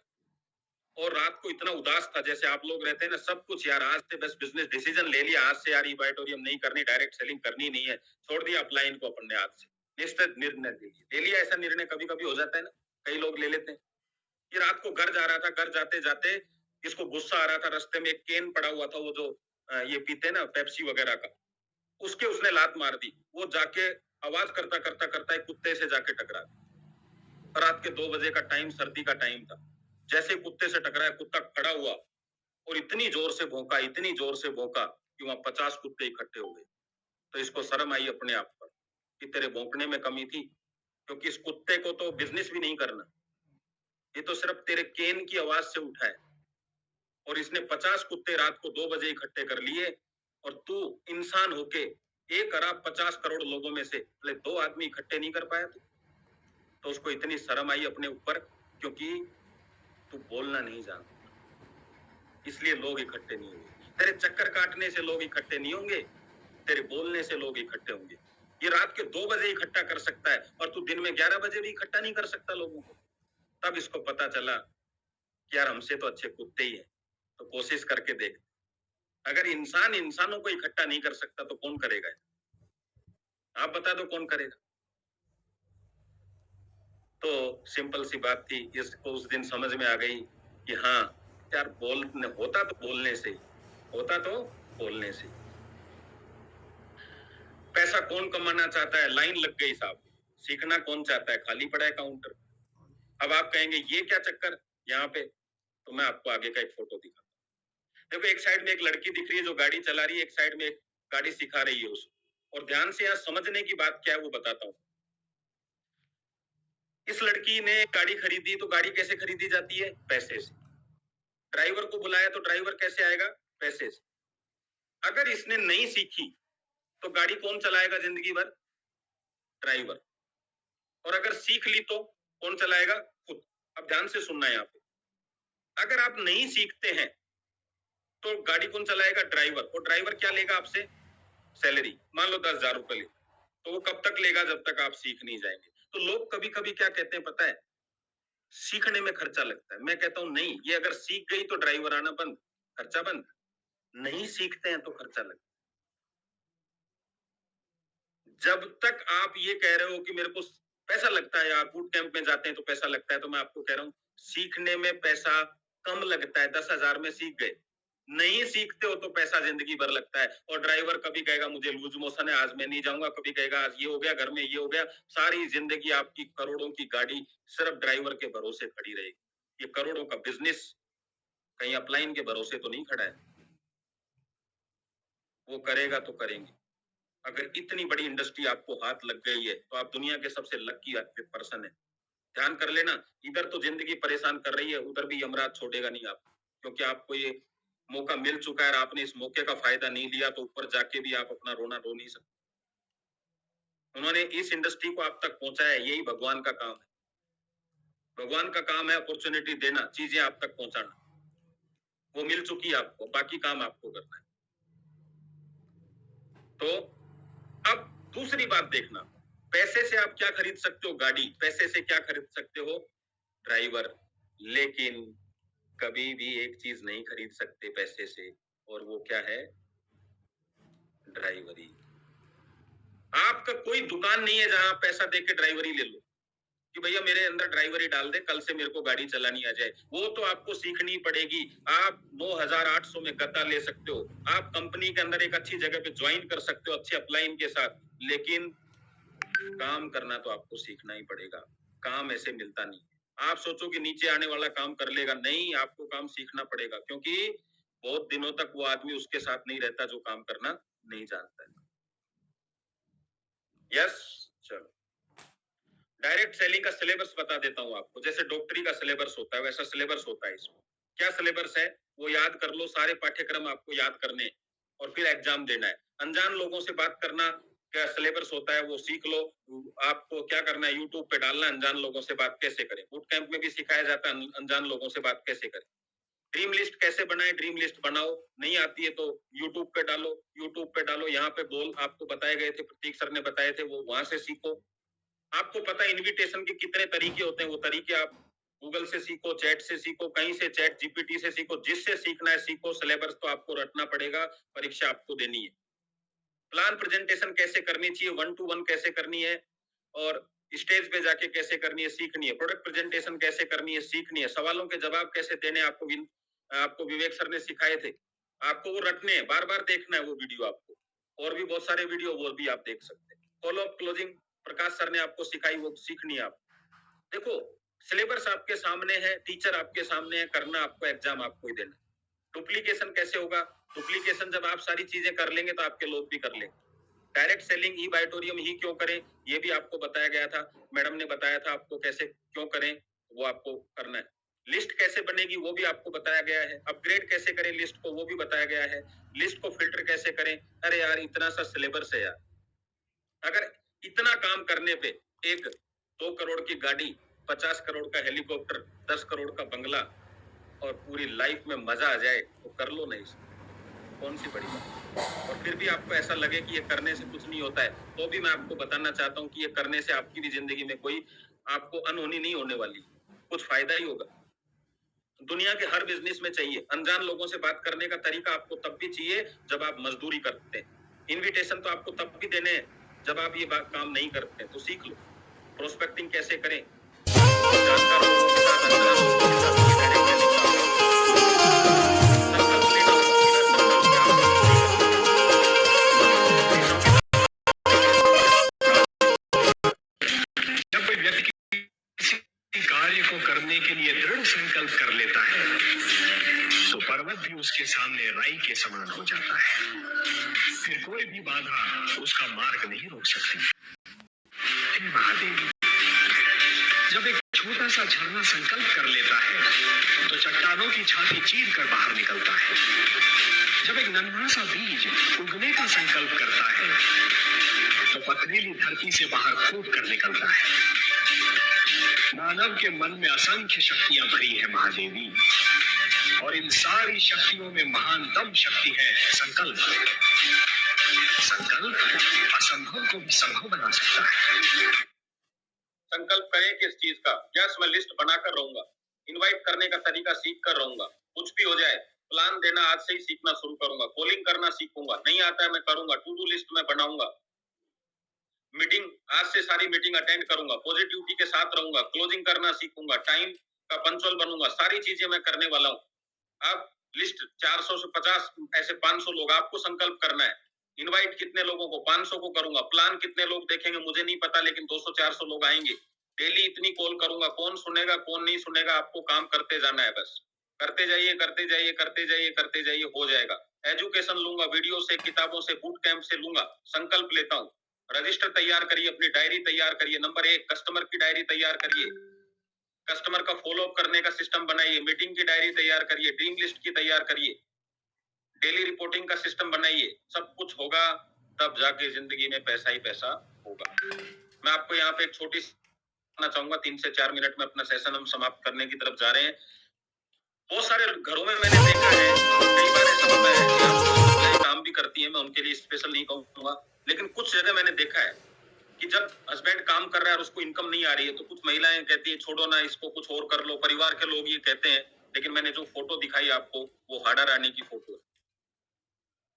और रात को इतना उदास था, जैसे आप लोग रहते हैं ना, सब कुछ यार आज से बस बिजनेस डिसीजन ले लिया, आज से यार इबाइटोरियम नहीं करनी, डायरेक्ट सेलिंग करनी नहीं है, छोड़ दिया अपलाइन को अपने हाथ से, निश्चित निर्णय ले लिया। ऐसा निर्णय कभी कभी हो जाता है ना, कई लोग ले लेते हैं। ये रात को घर जा रहा था, घर जाते जाते इसको गुस्सा आ रहा था, रास्ते में एक केन पड़ा हुआ था, वो जो ये पीते ना पेप्सी वगैरह का, उसके उसने लात मार दी। वो जाके आवाज करता करता करता एक कुत्ते से जाके टकरा। रात के 2 बजे का टाइम, सर्दी का टाइम था। जैसे कुत्ते से टकराया, कुत्ता खड़ा हुआ और इतनी जोर से भौंका, इतनी जोर से भौंका कि वहां 50 कुत्ते इकट्ठे हो गए। तो इसको शर्म आई अपने आप पर कि तेरे भौंकने में कमी थी, क्योंकि इस कुत्ते को तो बिजनेस भी नहीं करना, ये तो सिर्फ तेरे केन की आवाज से उठा है। और इसने 50 कुत्ते रात को 2 बजे इकट्ठे कर लिए और तू इंसान होके 1 अरब 50 करोड़ लोगों में से 2 आदमी इकट्ठे नहीं कर पाया तू। तो उसको इतनी शर्म आई अपने ऊपर, क्योंकि तू बोलना नहीं जानता, इसलिए लोग इकट्ठे नहीं होंगे। तेरे चक्कर काटने से लोग इकट्ठे नहीं होंगे, तेरे बोलने से लोग इकट्ठे होंगे। ये रात के 2 बजे इकट्ठा कर सकता है और तू दिन में 11 बजे भी इकट्ठा नहीं कर सकता लोगों को। तब इसको पता चला कि यार हमसे तो अच्छे कुत्ते ही हैं, तो कोशिश करके देख। अगर इंसान इंसानों को इकट्ठा नहीं कर सकता तो कौन करेगा? आप बता दो कौन करेगा? तो सिंपल सी बात थी, इसको उस दिन समझ में आ गई कि हाँ यार, बोलने होता तो बोलने से, होता तो बोलने से। पैसा कौन कमाना चाहता है? लाइन लग गई साहब। सीखना कौन चाहता है? खाली पड़ा है काउंटर। अब आप कहेंगे ये क्या चक्कर यहाँ पे, तो मैं आपको आगे का एक फोटो दिखाता हूँ। देखो एक साइड में एक लड़की दिख रही है जो गाड़ी चला रही है, एक साइड में एक गाड़ी सिखा रही है उसको। और ध्यान से यहाँ समझने की बात क्या है वो बताता हूँ। इस लड़की ने गाड़ी खरीदी तो गाड़ी कैसे खरीदी जाती है? पैसे से। ड्राइवर को बुलाया तो ड्राइवर कैसे आएगा? पैसे से। अगर इसने नहीं सीखी तो गाड़ी कौन चलाएगा जिंदगी भर? ड्राइवर। और अगर सीख ली तो कौन चलाएगा? खुद। अब ध्यान से सुनना है यहाँ पे, अगर आप नहीं सीखते हैं तो गाड़ी कौन चलाएगा? ड्राइवर। और ड्राइवर क्या लेगा आपसे? सैलरी। मान लो 10,000 रुपए ले, तो वो कब तक लेगा? जब तक आप सीख नहीं जाएंगे। तो लोग कभी कभी क्या कहते हैं पता है? सीखने में खर्चा लगता है। मैं कहता हूं नहीं, ये अगर सीख गई तो ड्राइवर आना बंद, खर्चा बंद। नहीं सीखते हैं तो खर्चा लगता है। जब तक आप ये कह रहे हो कि मेरे को पैसा लगता है यार, बूट कैंप में जाते हैं तो पैसा लगता है, तो मैं आपको कह रहा हूं सीखने में पैसा कम लगता है। 10,000 में सीख गए, नहीं सीखते हो तो पैसा जिंदगी भर लगता है। और ड्राइवर कभी कहेगा मुझे लूज मोशन है आज मैं नहीं जाऊंगा, कभी कहेगा आज ये हो गया, घर में ये हो गया। सारी जिंदगी आपकी करोड़ों की गाड़ी सिर्फ ड्राइवर के भरोसे खड़ी रहेगी। ये करोड़ों का बिजनेस कहीं अपलाइन के भरोसे तो नहीं खड़ा है। वो करेगा तो करेंगे। अगर इतनी बड़ी इंडस्ट्री आपको हाथ लग गई है तो आप दुनिया के सबसे लकी पर्सन है। ध्यान कर लेना, इधर तो जिंदगी परेशान कर रही है, उधर भी यमराज छोड़ेगा नहीं आप, क्योंकि आपको ये मौका मिल चुका है और आपने इस मौके का फायदा नहीं लिया तो ऊपर जाके भी आप अपना रोना रो नहीं सकते। उन्होंने इस इंडस्ट्री को आप तक पहुंचाया, यही भगवान का काम है। भगवान का काम है अपॉर्चुनिटी देना, चीजें आप तक पहुंचाना। वो मिल चुकी है आपको, बाकी काम आपको करना है। तो अब दूसरी बात देखना, पैसे से आप क्या खरीद सकते हो? गाड़ी। पैसे से क्या खरीद सकते हो? ड्राइवर। लेकिन कभी भी एक चीज नहीं खरीद सकते पैसे से, और वो क्या है? ड्राइवरी। आपका कोई दुकान नहीं है जहां आप पैसा देके ड्राइवरी ले लो कि भैया मेरे अंदर ड्राइवरी डाल दे, कल से मेरे को गाड़ी चलानी आ जाए। वो तो आपको सीखनी पड़ेगी। आप 9,800 में गद्दा ले सकते हो, आप कंपनी के अंदर एक अच्छी जगह पे ज्वाइन कर सकते हो अच्छे अपलाइन के साथ, लेकिन काम करना तो आपको सीखना ही पड़ेगा। काम ऐसे मिलता नहीं। आप सोचो कि नीचे आने वाला काम कर लेगा, नहीं, आपको काम सीखना पड़ेगा, क्योंकि बहुत दिनों तक वो आदमी उसके साथ नहीं रहता जो काम करना नहीं जानता है। यस, चलो डायरेक्ट सेलिंग का सिलेबस बता देता हूं आपको। जैसे डॉक्टरी का सिलेबस होता है वैसा सिलेबस होता है इसमें। क्या सिलेबस है वो याद कर लो, सारे पाठ्यक्रम आपको याद करने और फिर एग्जाम देना है। अनजान लोगों से बात करना क्या सिलेबस होता है वो सीख लो। आपको क्या करना है, यूट्यूब पे डालना अनजान लोगों से बात कैसे करें। बूट कैंप में भी सिखाया जाता है अनजान लोगों से बात कैसे करें। ड्रीम लिस्ट कैसे बनाए, ड्रीम लिस्ट बनाओ। नहीं आती है तो यूट्यूब पे डालो, यूट्यूब पे डालो, यहाँ पे बोल आपको बताए गए थे, प्रतीक सर ने बताए थे, वो वहां से सीखो। आपको पता है इनविटेशन के कितने तरीके होते हैं, वो तरीके आप गूगल से सीखो, चैट से सीखो, कहीं से चैट जीपीटी से सीखो, जिससे सीखना है सीखो। सिलेबस तो आपको रटना पड़ेगा, परीक्षा आपको देनी है। प्लान प्रेजेंटेशन कैसे करनी चाहिए, 1 to 1 कैसे करनी है और स्टेज पे जाके कैसे करनी है सीखनी है। प्रोडक्ट प्रेजेंटेशन कैसे करनी है सीखनी है। सवालों के जवाब कैसे देने आपको विवेक सर ने सिखाए थे। आपको वो रटने हैं, बार बार देखना है वो वीडियो आपको, और भी बहुत सारे वीडियो वो भी आप देख सकते हैं। फॉलो अप क्लोजिंग प्रकाश सर ने आपको सिखाई, वो सीखनी है आप। देखो सिलेबस आपके सामने है, टीचर आपके सामने है, करना आपको, एग्जाम आपको ही देना। डुप्लीकेशन कैसे होगा? डुप्लीकेशन जब आप सारी चीजें कर लेंगे तो आपके लोग भी कर लेंगे। डायरेक्ट सेलिंग ई बाइटोरियम ही क्यों करें ये भी आपको बताया गया था, मैडम ने बताया था आपको कैसे क्यों करें, वो आपको करना है। लिस्ट कैसे बनेगी वो भी आपको बताया गया है। अपग्रेड कैसे करें लिस्ट को वो भी बताया गया है। लिस्ट को फिल्टर कैसे करें। अरे यार इतना सा सिलेबस है यार। अगर इतना काम करने पे एक 2 करोड़ की गाड़ी, 50 करोड़ का हेलीकॉप्टर, 10 करोड़ का बंगला और पूरी लाइफ में मजा आ जाए तो कर लो नहीं, कौन सी बड़ी बात। और फिर भी आपको ऐसा लगे कि ये करने से कुछ नहीं होता है, तो भी मैं आपको बताना चाहता हूँ कि ये करने से आपकी भी जिंदगी में कोई आपको अनहोनी नहीं होने वाली, कुछ फायदा ही होगा। दुनिया के हर बिजनेस में चाहिए। अनजान लोगों से बात करने का तरीका आपको तब भी चाहिए जब आप मजदूरी करते हैं। इनविटेशन तो आपको तब भी देने हैं जब आप ये काम नहीं करते, तो सीख लो। प्रोस्पेक्टिंग कैसे करें, जानकार लोगों के साथ, अनजान लोगों के साथ ये डायरेक्ट सेलिंग का संकल्प लेना होगा। बिना संकल्प के आप जब कोई व्यक्ति किसी कार्य को करने के लिए दृढ़ संकल्प कर लेता है तो पर्वत भी उसके सामने राई के समान हो जाता है। फिर कोई भी बाधा उसका मार्ग नहीं रोक सकती। हे महादेवी, जब एक छोटा सा झरना संकल्प कर लेता है तो चट्टानों की छाती चीर कर बाहर निकलता है। जब एक नन्हा सा बीज उगने का संकल्प करता है तो पथरीली धरती से बाहर फूट कर निकलता है। मानव के मन में असंख्य शक्तियां भरी है महादेवी, और इन सारी शक्तियों में महानतम शक्ति है संकल्प। संकल्प असंभव को भी संभव बना सकता है। संकल्प करें किस चीज का? यस, मैं लिस्ट बनाकर रहूंगा, इनवाइट करने का तरीका सीख कर रहूंगा, कुछ भी हो जाए प्लान देना आज से ही सीखना शुरू करूंगा, कॉलिंग करना सीखूंगा, नहीं आता है मैं करूंगा, टू डू लिस्ट में बनाऊंगा, मीटिंग आज से सारी मीटिंग अटेंड करूंगा, पॉजिटिविटी के साथ रहूंगा, क्लोजिंग करना सीखूंगा, टाइम का पंक्चुअल बनूंगा, सारी चीजें मैं करने वाला हूं। अब लिस्ट 400 से 50 ऐसे 500 लोग आपको संकल्प करना है। इनवाइट कितने लोगों को? 500 को करूंगा। प्लान कितने लोग देखेंगे मुझे नहीं पता, लेकिन 200-400 लोग आएंगे। डेली इतनी कॉल करूंगा, कौन सुनेगा कौन नहीं सुनेगा, आपको काम करते जाना है, बस करते जाइए करते जाइए करते जाइए करते जाइए, हो जाएगा। एजुकेशन लूंगा, वीडियो से, किताबों से, बूट कैंप से लूंगा, संकल्प लेता हूँ। रजिस्टर तैयार करिए, अपनी डायरी तैयार करिए। नंबर 1 कस्टमर की डायरी तैयार करिए, कस्टमर का फॉलो अप करने का सिस्टम बनाइए, मीटिंग की डायरी तैयार करिए, ड्रीम लिस्ट की तैयार करिए, डेली रिपोर्टिंग का सिस्टम बनाइए, सब कुछ होगा, तब जाके जिंदगी में पैसा ही पैसा होगा। मैं आपको यहाँ पे एक छोटी चाहूंगा, 3 से 4 मिनट में अपना सेशन हम समाप्त करने की तरफ जा रहे हैं। बहुत सारे घरों में मैंने देखा है, कई बार ऐसा होता है कि आप जो महिलाएं काम भी करती हैं, मैं उनके लिए स्पेशल नहीं कहूंगा, लेकिन कुछ जगह मैंने देखा है कि जब हस्बैंड काम कर रहा है और उसको इनकम नहीं आ रही है, तो कुछ महिलाएं कहती है छोड़ो ना इसको, कुछ और कर लो, परिवार के लोग ये कहते हैं। लेकिन मैंने जो फोटो दिखाई आपको, वो हाड़ा रानी की फोटो है।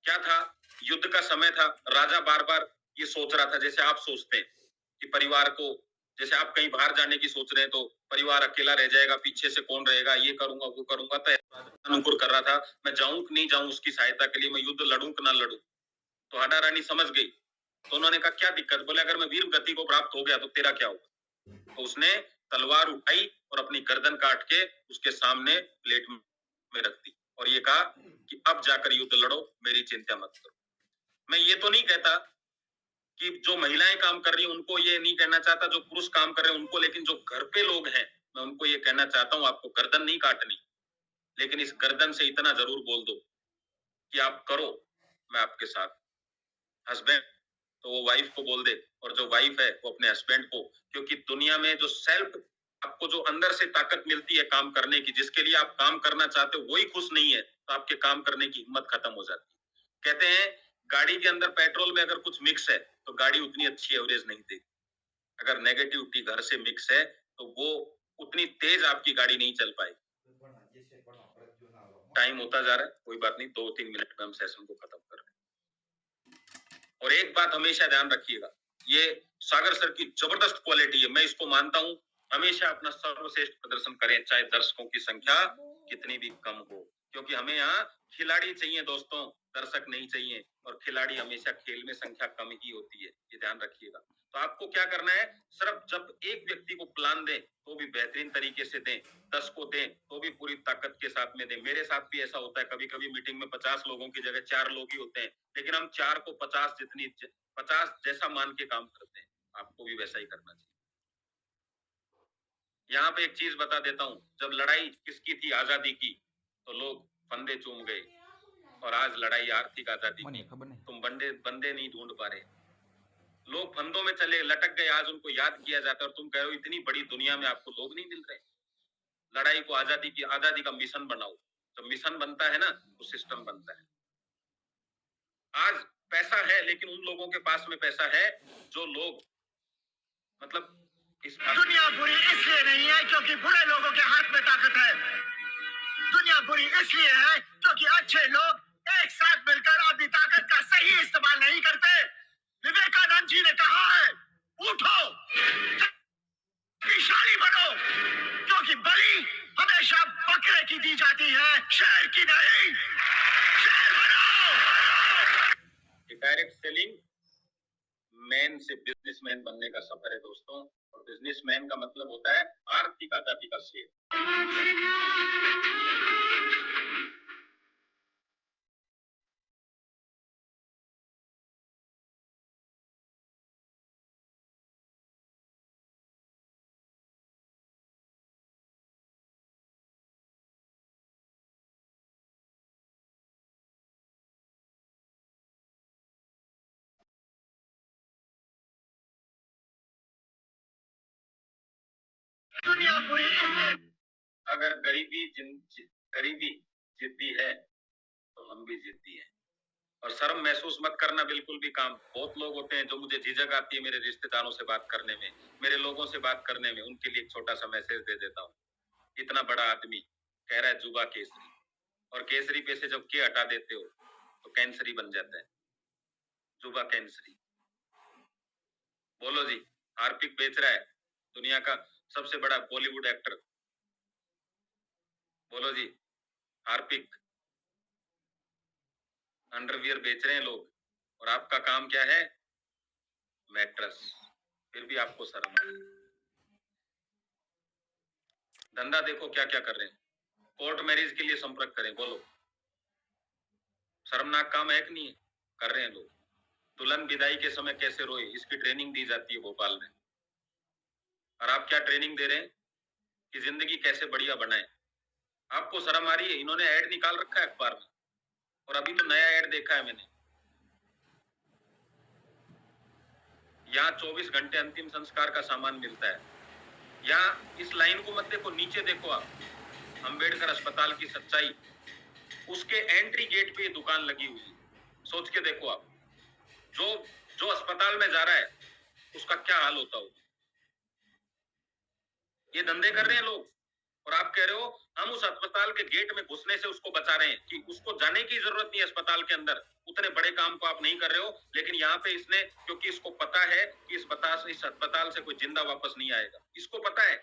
क्या था, युद्ध का समय था, राजा बार बार ये सोच रहा था जैसे आप सोचते हैं कि परिवार को, जैसे आप कहीं बाहर जाने की सोच रहे हैं तो परिवार अकेला रह जाएगा, पीछे से कौन रहेगा, ये करूंगा वो करूंगा, तो अनुकूल कर रहा था, मैं जाऊं कि नहीं जाऊं उसकी सहायता के लिए, मैं युद्ध लड़ूं कि ना लड़ूं। तो हाड़ा रानी समझ गई, तो उन्होंने कहा क्या दिक्कत, बोले अगर मैं वीर गति को प्राप्त हो गया तो तेरा क्या होगा। तो उसने तलवार उठाई और अपनी गर्दन काट के उसके सामने प्लेट में रख दी और ये कहा कि अब जाकर युद्ध लड़ो, मेरी चिंता मत करो। मैं ये तो नहीं कहता कि जो महिलाएं काम कर रही हैं उनको ये नहीं कहना चाहता, जो पुरुष काम कर रहे हैं उनको, लेकिन जो घर पे लोग हैं मैं उनको ये कहना चाहता हूं, आपको गर्दन नहीं काटनी, लेकिन इस गर्दन से इतना जरूर बोल दो कि आप करो, मैं आपके साथ। हस्बैंड तो वो वाइफ को बोल दे, और जो वाइफ है वो अपने हस्बैंड को, क्योंकि दुनिया में जो सेल्फ, आपको जो अंदर से ताकत मिलती है काम करने की, जिसके लिए आप काम करना चाहते हो वही खुश नहीं है, तो आपके काम करने की हिम्मत खत्म हो जाती है। कहते हैं गाड़ी के अंदर पेट्रोल में अगर कुछ मिक्स है तो गाड़ी उतनी अच्छी एवरेज नहीं देगी। अगर नेगेटिविटी घर से मिक्स है तो वो उतनी तेज आपकी गाड़ी नहीं चल पाएगी। टाइम होता जा रहा है, कोई बात नहीं, 2-3 मिनट में हम सेशन को खत्म कर रहे हैं। और एक बात हमेशा ध्यान रखिएगा, ये सागर सर की जबरदस्त क्वालिटी है, मैं इसको मानता हूं, हमेशा अपना सर्वश्रेष्ठ प्रदर्शन करें, चाहे दर्शकों की संख्या कितनी भी कम हो, क्योंकि हमें यहाँ खिलाड़ी चाहिए दोस्तों, दर्शक नहीं चाहिए, और खिलाड़ी हमेशा खेल में संख्या कम ही होती है, ये ध्यान रखिएगा। तो आपको क्या करना है, सिर्फ जब एक व्यक्ति को प्लान दें तो भी बेहतरीन तरीके से दें, 10 को दें तो भी पूरी ताकत के साथ में दें। मेरे साथ भी ऐसा होता है, कभी कभी मीटिंग में 50 लोगों की जगह 4 लोग ही होते हैं, लेकिन हम 4 को 50 जैसा मान के काम करते हैं, आपको भी वैसा ही करना चाहिए। यहाँ पे एक चीज बता देता हूँ, जब लड़ाई किसकी थी आजादी की, तो लोग फंदे चूम गए, और आज लड़ाई आर्थिक आजादी की, तुम बंदे नहीं ढूंढ पा रहे, लोग फंदों में चले लटक गए, आज उनको याद किया जाता है, और तुम कह रहे हो इतनी बड़ी दुनिया में आपको लोग नहीं मिल रहे। लड़ाई को आजादी का मिशन बनाओ, जब मिशन बनता है ना तो सिस्टम बनता है। आज पैसा है, लेकिन उन लोगों के पास में पैसा है जो लोग, मतलब इस दुनिया बुरी इसलिए नहीं है क्योंकि बुरे लोगों के हाथ में ताकत है। दुनिया बुरी इसलिए है क्योंकि अच्छे लोग एक साथ मिलकर अपनी ताकत का सही इस्तेमाल नहीं करते। विवेकानंद जी ने कहा है, उठो, शक्तिशाली बनो, क्योंकि बलि हमेशा बकरे की दी जाती है, शेर की नहीं। शेर बनो। डायरेक्ट सेलिंग मैन से बिजनेसमैन बनने का सफर है दोस्तों, और बिजनेसमैन का मतलब होता है आर्थिक आजादी का शेर। दुनिया बुरी अगर गरीबी जिद्दी है तो हम भी जिद्दी हैं, और शर्म महसूस मत करना बिल्कुल भी। काम बहुत लोग होते हैं जो मुझे झिझक आती है मेरे रिश्तेदारों से बात करने में, मेरे लोगों से बात करने में, उनके लिए एक छोटा सा मैसेज दे देता हूँ। इतना बड़ा आदमी कह रहा है जुबा केसरी, और केसरी पे से जब के हटा देते हो तो कैंसरी बन जाता है, जुबा कैंसरी। बोलो जी, हार्पिक बेच रहा है, दुनिया का सबसे बड़ा बॉलीवुड एक्टर, बोलो जी, हार्पिक अंडरवियर बेच रहे हैं लोग, और आपका काम क्या है, मैट्रेस, फिर भी आपको शर्म आ रही है। धंधा देखो क्या क्या कर रहे हैं, कोर्ट मैरिज के लिए संपर्क करें, बोलो शर्मनाक काम है कि नहीं है, कर रहे हैं लोग। दुल्हन विदाई के समय कैसे रोए, इसकी ट्रेनिंग दी जाती है भोपाल में, और आप क्या ट्रेनिंग दे रहे हैं कि जिंदगी कैसे बढ़िया बनाए। आपको शर्म आ रही है, इन्होंने ऐड निकाल रखा है अखबार में, और अभी तो नया ऐड देखा है मैंने, यहाँ 24 घंटे अंतिम संस्कार का सामान मिलता है। यहाँ इस लाइन को मत देखो, नीचे देखो आप, अंबेडकर अस्पताल की सच्चाई, उसके एंट्री गेट पे ये दुकान लगी हुई है। सोच के देखो आप, जो अस्पताल में जा रहा है उसका क्या हाल होता होगा। ये धंधे कर रहे हैं लोग, और आप कह रहे हो हम उस अस्पताल के गेट में घुसने से उसको बचा रहे हैं, कि उसको जाने की जरूरत नहीं है अस्पताल के अंदर, उतने बड़े काम को आप नहीं कर रहे हो। लेकिन यहाँ पे इसने, क्योंकि इसको पता है कि इस अस्पताल से कोई जिंदा वापस नहीं आएगा, इसको पता है,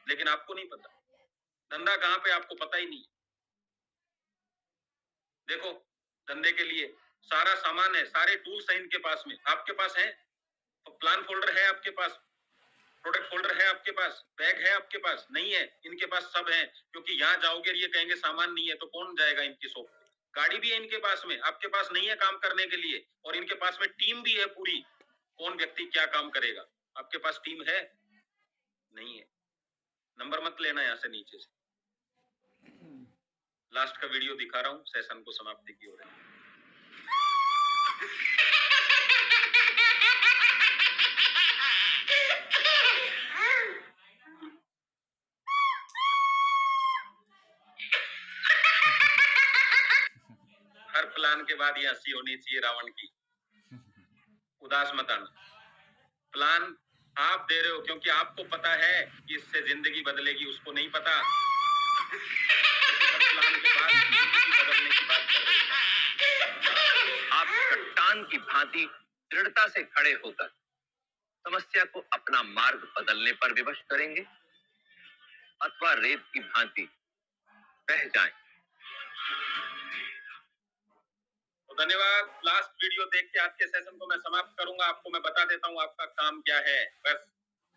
लेकिन आपको नहीं पता। धंधा कहाँ पे आपको पता ही नहीं। देखो, धंधे के लिए सारा सामान है, सारे टूल्स हैं इनके पास में, आपके पास है? तो प्लान फोल्डर है आपके पास, प्रोडक्ट फोल्डर है आपके पास, बैग है आपके पास? नहीं है, इनके पास सब है। क्योंकि यहाँ जाओगे ये कहेंगे सामान नहीं है, तो कौन जाएगा इनकी शॉप पे? गाड़ी भी है इनके पास में, आपके पास नहीं है काम करने के लिए, और इनके पास में टीम भी है पूरी। कौन व्यक्ति क्या काम करेगा? आपके पास टीम है? नहीं है। नंबर मत लेना यहाँ से नीचे से। लास्ट का वीडियो दिखा रहा हूँ, सेशन को समाप्ति की ओर है। हर प्लान के बाद ये हंसी होनी चाहिए रावण की। उदास मत आना। प्लान आप दे रहे हो क्योंकि आपको पता है कि इससे जिंदगी बदलेगी, उसको नहीं पता। प्लान के बाद जिंदगी बदलने की बात कर रहे हो। आप चट्टान की भांति दृढ़ता से खड़े होकर समस्या को अपना मार्ग बदलने पर विवश करेंगे, अथवा रेत की भांति बह जाएं। तो धन्यवाद। लास्ट वीडियो देख के आज के सेशन को मैं समाप्त करूंगा। आपको मैं बता देता हूं आपका काम क्या है। बस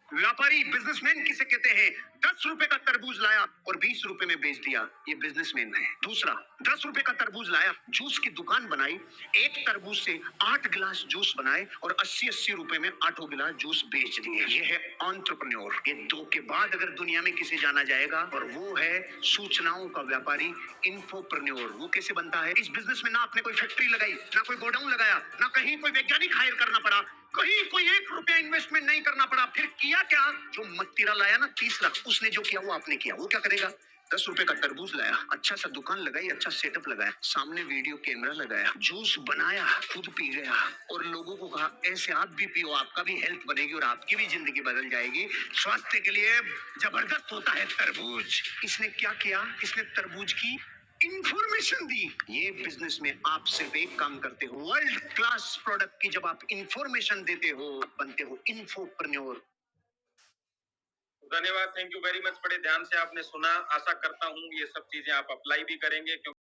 व्यापारी बिजनेसमैन किसे कहते हैं? 10 रुपए का तरबूज लाया और 20 रुपए में बेच दिया, ये बिजनेसमैन है। दूसरा, 10 रुपए का तरबूज लाया, जूस की दुकान बनाई, एक तरबूज से 8 गिलास जूस बनाए और 80-80 रुपए में 8 गिलास जूस बेच दिए। ये है एंटरप्रेन्योर। ये दो के बाद अगर दुनिया में किसे जाना जाएगा, और वो है सूचनाओं का व्यापारी, इन्फोप्रेन्योर। वो कैसे बनता है? इस बिजनेस में ना आपने कोई फैक्ट्री लगाई, ना कोई गोडाउन लगाया, ना कहीं कोई वैज्ञानिक हायर करना पड़ा, कहीं कोई 1 रुपया इन्वेस्टमेंट नहीं करना पड़ा। फिर किया क्या? जो मत्तीरा लाया ना, तीसरा, उसने जो किया वो आपने किया। वो क्या करेगा? 10 रुपए का तरबूज लाया, अच्छा सा दुकान लगाई, अच्छा सेटअप लगाया, सामने वीडियो कैमरा लगाया, जूस बनाया, खुद पी गया और लोगों को कहा ऐसे आप भी पियो, आपका भी हेल्थ बनेगी और आपकी भी जिंदगी बदल जाएगी। स्वास्थ्य के लिए जबरदस्त होता है तरबूज। इसने क्या किया? इसने तरबूज की इंफॉर्मेशन दी। ये बिजनेस में आप सिर्फ एक काम करते हो, वर्ल्ड क्लास प्रोडक्ट की जब आप इंफॉर्मेशन देते हो, आप बनते हो इन्फोप्रेन्योर। धन्यवाद, थैंक यू वेरी मच। बड़े ध्यान से आपने सुना। आशा करता हूँ ये सब चीजें आप अप्लाई भी करेंगे, क्योंकि